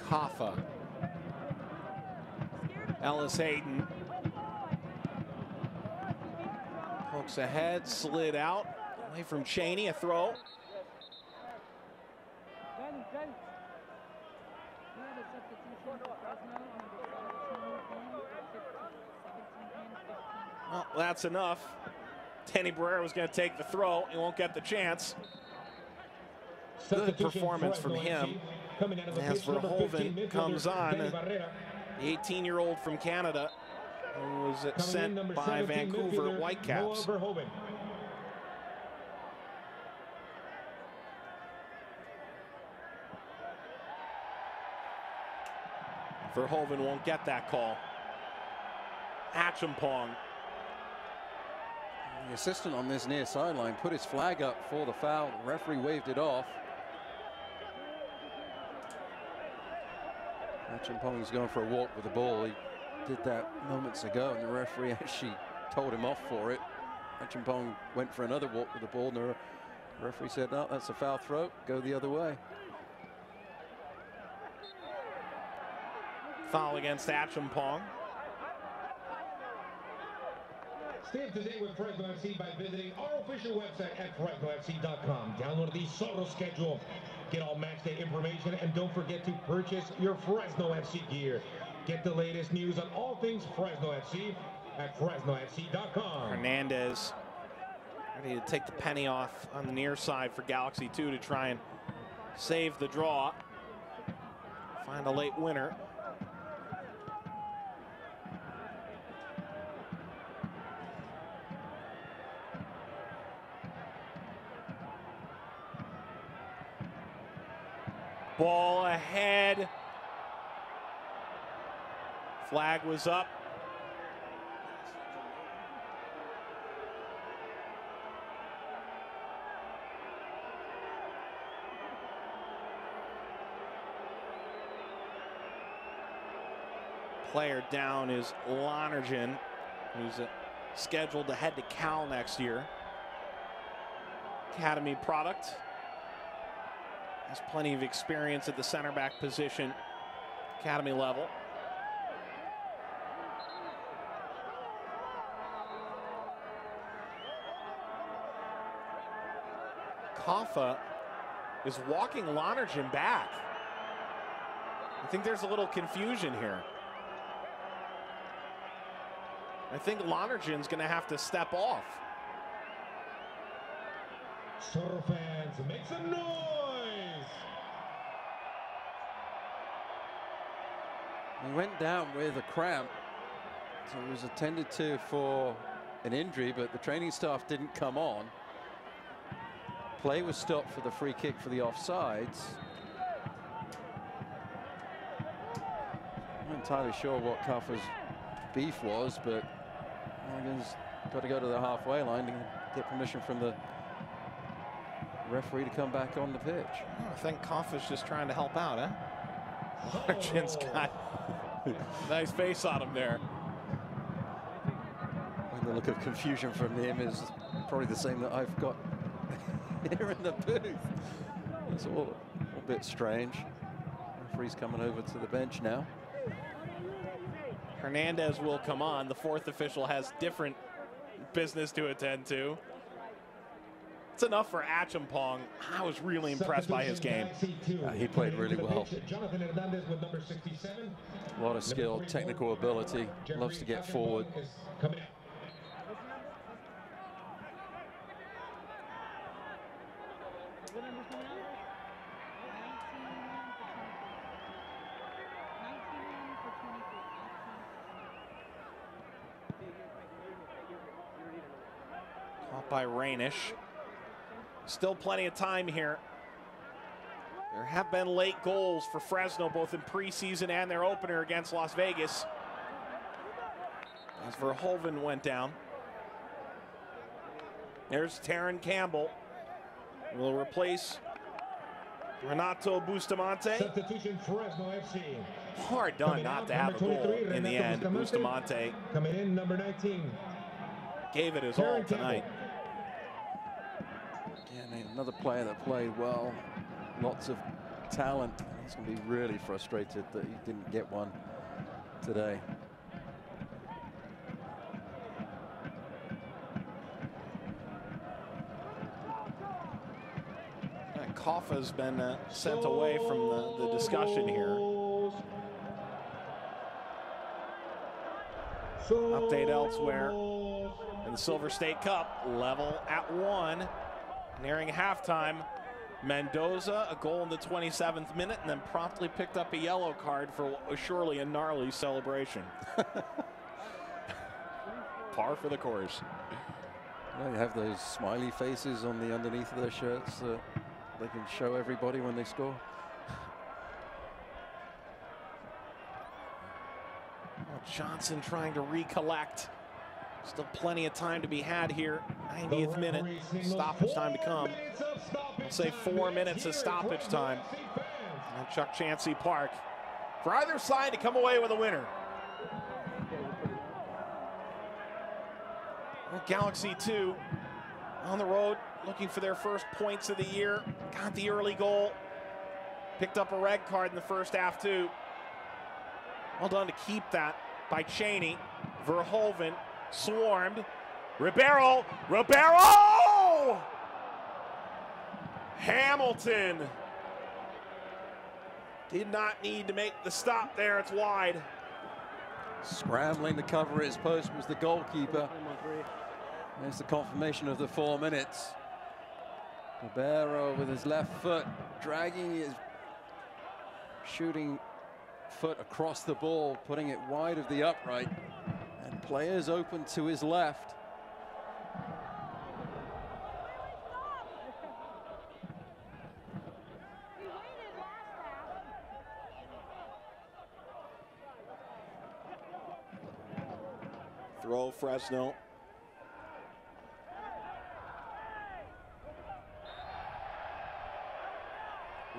Kafa. Ellis Hayden. Pokes ahead, slid out. Away from Cheney, a throw. Well, that's enough. Danny Barrera was going to take the throw. He won't get the chance. Good performance from him. As Verhoeven comes on, the 18-year-old from Canada who was sent by Vancouver Whitecaps. Verhoeven won't get that call. Achampong. The assistant on this near sideline put his flag up for the foul. The referee waved it off. Achampong's going for a walk with the ball. He did that moments ago, and the referee actually told him off for it. Achampong went for another walk with the ball, and the referee said, no, that's a foul throw. Go the other way. Foul against Achampong. Stay up to date with Fresno FC by visiting our official website at FresnoFC.com. Download the Soto schedule. Get all match day information, and don't forget to purchase your Fresno FC gear. Get the latest news on all things Fresno FC at FresnoFC.com. Hernandez ready to take the penny off on the near side for Galaxy 2 to try and save the draw. Find a late winner. Ball ahead. Flag was up. Player down is Lonergan, who's scheduled to head to Cal next year. Academy product. Has plenty of experience at the center back position, academy level. Kaffa is walking Lonergan back. I think there's a little confusion here. I think Lonergan's going to have to step off. Sorrow fans, make some noise! He went down with a cramp, so he was attended to for an injury, but the training staff didn't come on. Play was stopped for the free kick for the offsides. I'm not entirely sure what Kaffa's beef was, but Lonergan's got to go to the halfway line to get permission from the referee to come back on the pitch. Oh, I think Kaffa's just trying to help out, huh? Lonergan's got a nice face on him there. And the look of confusion from him is probably the same that I've got here in the booth. It's all a bit strange. Referee's coming over to the bench now. Hernandez will come on. The fourth official has different business to attend to. It's enough for Achampong. I was really impressed by his game. He played really well. A lot of skill, technical ability. Loves to get forward. Caught by Rainish. Still plenty of time here. There have been late goals for Fresno, both in preseason and their opener against Las Vegas, as Verhoeven went down. There's Taryn Campbell. Will replace Renato Bustamante. Substitution Fresno FC. Hard done not to have a goal in the end. Bustamante coming in, number 19. Gave it his all tonight. Yeah, another player that played well. Lots of talent. He's going to be really frustrated that he didn't get one today. Kaffa's been sent away from the discussion here. Update elsewhere. In the Silver State Cup, level at 1. Nearing halftime. Mendoza, a goal in the 27th minute, and then promptly picked up a yellow card for what was surely a gnarly celebration. Par for the course. Well, you have those smiley faces on the underneath of their shirts that they can show everybody when they score. Well, Johnson trying to recollect. Still plenty of time to be had here. 90th minute. Stoppage time to come. I'll say 4 minutes of stoppage time. And Chuck Chansey Park for either side to come away with a winner. Well, Galaxy 2 on the road looking for their first points of the year. Got the early goal. Picked up a red card in the first half too. Well done to keep that by Cheney. Verhoeven swarmed. Ribeiro! Hamilton did not need to make the stop there. It's wide. Scrambling to cover his post was the goalkeeper. There's the confirmation of the 4 minutes. Ribeiro with his left foot, dragging his shooting foot across the ball, putting it wide of the upright. And players open to his left. Throw Fresno.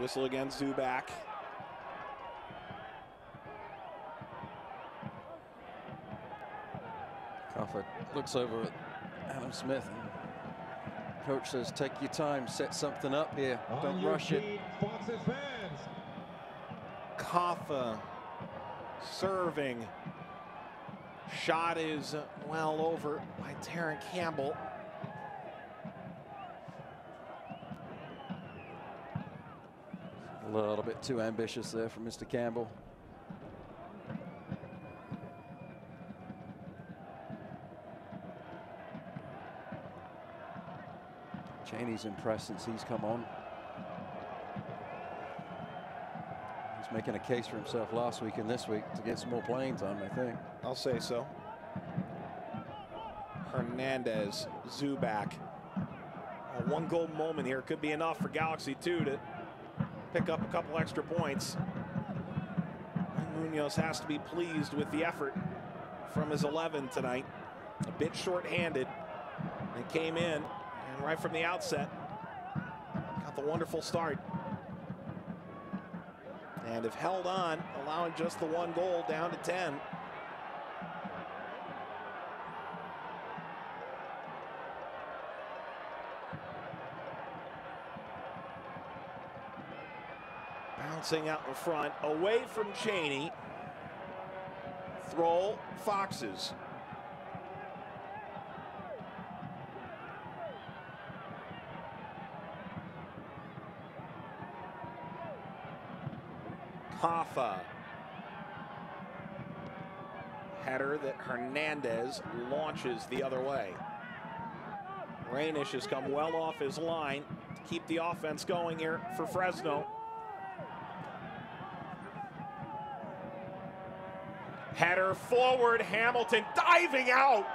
Whistle again, Zuback. Crawford looks over at Adam Smith and Coach says, take your time, set something up here. Don't rush it. Foxes fans. Kaffa serving. Shot is well over by Terran Campbell. A little bit too ambitious there from Mr. Campbell. Cheney's impressed since he's come on. He's making a case for himself last week and this week to get some more playing time, I think. I'll say so. Hernandez, Zubac. A one-goal moment here could be enough for Galaxy 2 to pick up a couple extra points. Munoz has to be pleased with the effort from his 11 tonight. A bit short-handed. And came in, and right from the outset, got the wonderful start. And if held on, allowing just the one goal down to 10. Bouncing out in front, away from Cheney. Throw, Foxes. Kaffa. Header that Hernandez launches the other way. Rainish has come well off his line to keep the offense going here for Fresno. Header forward, Hamilton diving out.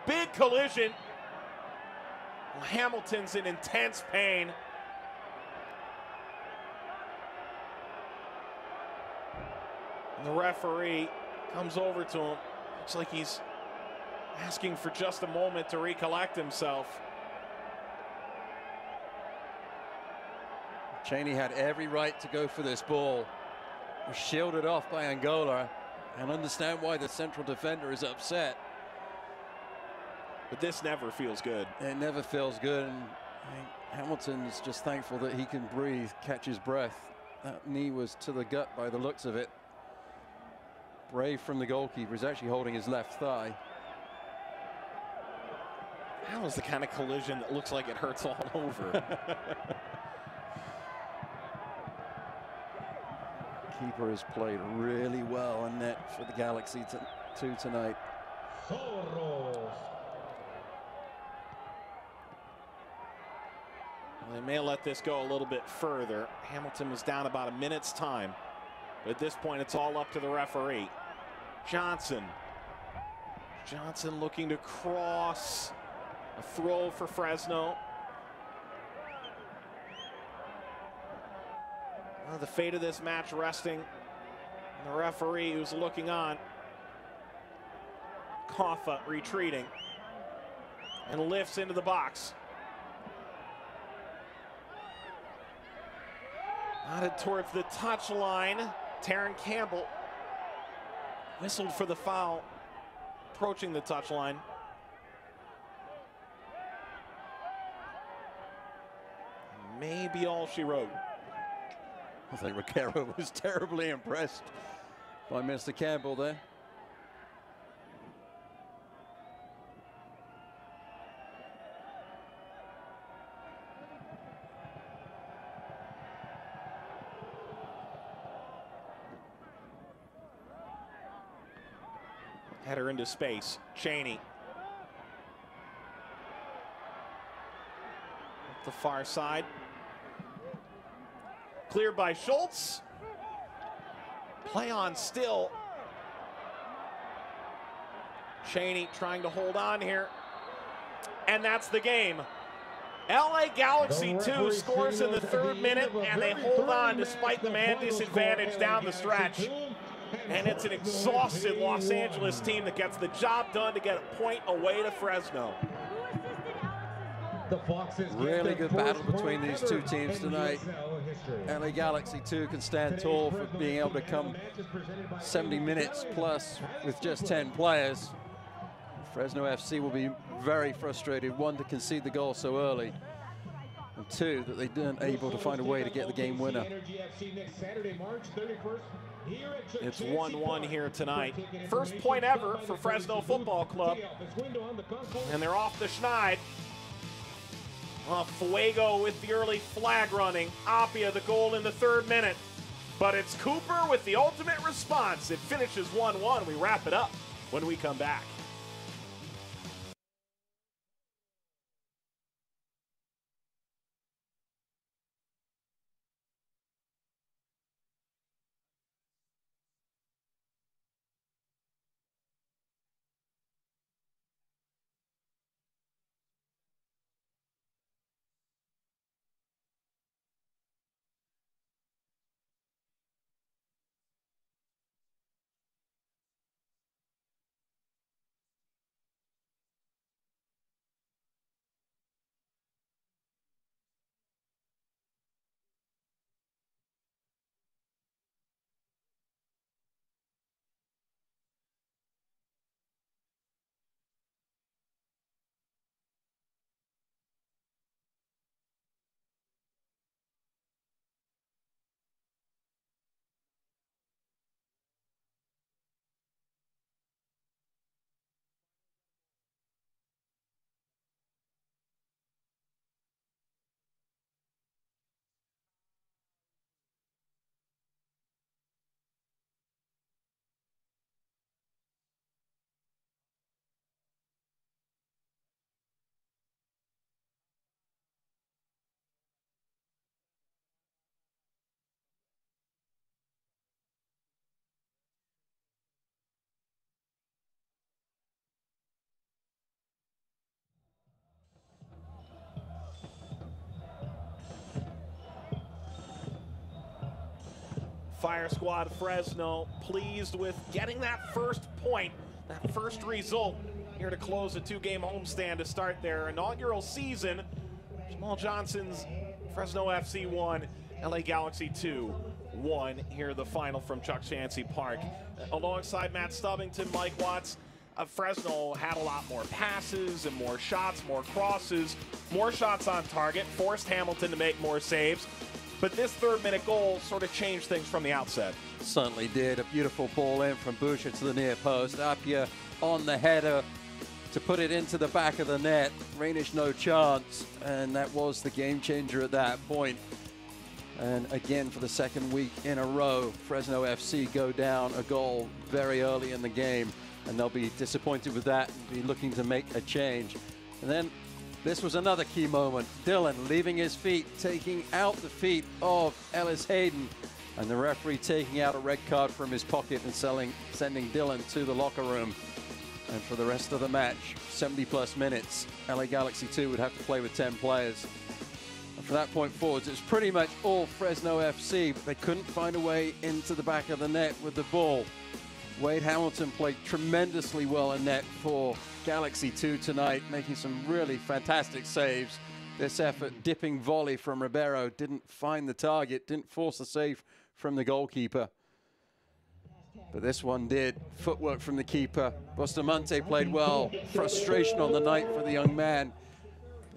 Big collision. Hamilton's in intense pain. And the referee comes over to him. Looks like he's asking for just a moment to recollect himself. Cheney had every right to go for this ball. Was shielded off by Angola, and understand why the central defender is upset. But this never feels good. It never feels good, and I think Hamilton's just thankful that he can breathe, catch his breath. That knee was to the gut by the looks of it. Brave from the goalkeeper. He's actually holding his left thigh. That was the kind of collision that looks like it hurts all over. Keeper has played really well in net for the Galaxy 2 tonight. They may let this go a little bit further. Hamilton was down about a minute's time. But at this point, it's all up to the referee. Johnson. Johnson looking to cross. A throw for Fresno. Well, the fate of this match resting on the referee who's looking on. Kaffa retreating and lifts into the box. Nodded towards the touchline. Terran Campbell whistled for the foul, approaching the touchline. Maybe all she wrote. I think Riquero was terribly impressed by Mr. Campbell there. Header into space. Cheney. Up the far side. Cleared by Schultz. Play on still. Cheney trying to hold on here. And that's the game. LA Galaxy 2 scores in the 3rd minute, and they hold on despite the man disadvantage down the stretch. And it's an exhausted Los Angeles team that gets the job done to get a point away to Fresno. Really good battle between these two teams tonight. LA Galaxy 2 can stand tall for being able to come 70 minutes plus with just 10 players. Fresno FC will be very frustrated. One, to concede the goal so early, and two, that they weren't able to find a way to get the game winner. It's 1-1 here tonight. First point ever for Fresno Football Club. And they're off the schneid. Fuego with the early flag running. Apia the goal in the 3rd minute. But it's Cooper with the ultimate response. It finishes 1-1. We wrap it up when we come back. Fire Squad Fresno pleased with getting that first point, that first result here to close a 2-game homestand to start their inaugural season. Jamal Johnson's Fresno FC 1, LA Galaxy 2-1. Here the final from Chuck Chansey Park. Alongside Matt Stubbington, Mike Watts, Fresno had a lot more passes and more shots, more crosses, more shots on target, forced Hamilton to make more saves. But this 3rd-minute goal sort of changed things from the outset. Certainly did. A beautiful ball in from Boucher to the near post. Apia on the header to put it into the back of the net. Rainish no chance, and that was the game changer at that point. And again, for the 2nd week in a row, Fresno FC go down a goal very early in the game, and they'll be disappointed with that and be looking to make a change. And then this was another key moment. Dillon leaving his feet, taking out the feet of Ellis Hayden, and the referee taking out a red card from his pocket and sending Dillon to the locker room. And for the rest of the match, 70+ minutes, LA Galaxy 2 would have to play with 10 players. And from that point forwards, it's pretty much all Fresno FC, but they couldn't find a way into the back of the net with the ball. Wade Hamilton played tremendously well in net for Galaxy 2 tonight, making some really fantastic saves. This effort, dipping volley from Ribeiro, didn't find the target, didn't force the save from the goalkeeper. But this one did. Footwork from the keeper. Bustamante played well. Frustration on the night for the young man.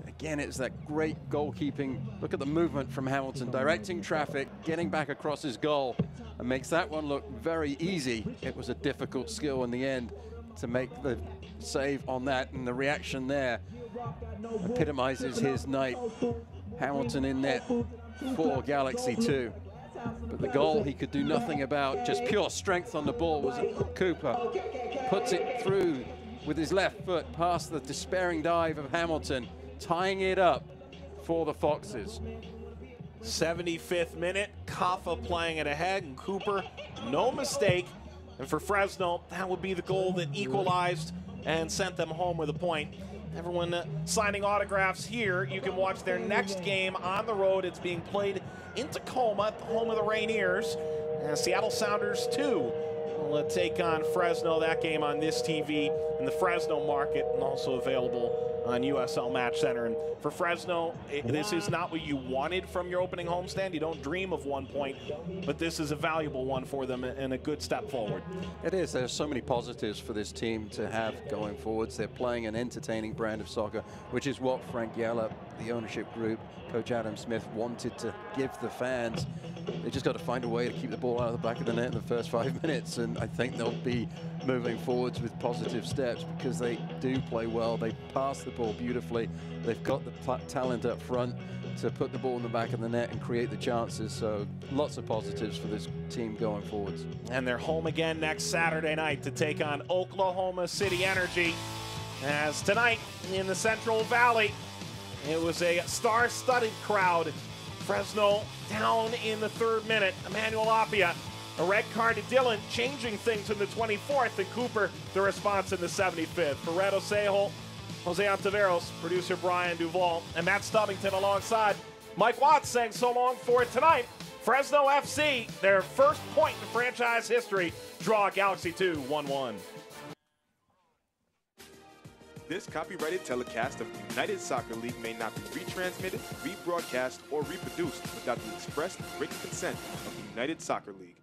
Again, it's that great goalkeeping. Look at the movement from Hamilton, directing traffic, getting back across his goal, and makes that one look very easy. It was a difficult skill in the end to make the save on that, and the reaction there epitomizes his night. Hamilton in net for Galaxy 2. But the goal he could do nothing about, just pure strength on the ball, was Cooper. Puts it through with his left foot past the despairing dive of Hamilton, tying it up for the Foxes. 75th minute, Kaffa playing it ahead, and Cooper, no mistake. And for Fresno, that would be the goal that equalized and sent them home with a point. Everyone signing autographs here. You can watch their next game on the road. It's being played in Tacoma, at the home of the Rainiers. Seattle Sounders 2, will take on Fresno. That game on this TV in the Fresno market and also available on USL Match Center. And for Fresno, this is not what you wanted from your opening homestand. You don't dream of 1 point, but this is a valuable one for them and a good step forward. It is. There's so many positives for this team to have going forwards. They're playing an entertaining brand of soccer, which is what Frank Yella, the ownership group, Coach Adam Smith wanted to give the fans. They just got to find a way to keep the ball out of the back of the net in the first 5 minutes, and I think they'll be moving forwards with positive steps because they do play well. They pass the ball beautifully. They've got the talent up front to put the ball in the back of the net and create the chances. So lots of positives for this team going forwards. And they're home again next Saturday night to take on Oklahoma City Energy. As tonight in the Central Valley, it was a star-studded crowd. Fresno down in the 3rd minute. Emmanuel Apia, a red card to Dillon, changing things in the 24th, and Cooper, the response in the 75th. For Redo Sehol, Jose Antaveros, producer Brian Duvall, and Matt Stubbington alongside Mike Watts saying so long for tonight. Fresno FC, their first point in franchise history, draw Galaxy 2 1-1. This copyrighted telecast of the United Soccer League may not be retransmitted, rebroadcast, or reproduced without the express written consent of the United Soccer League.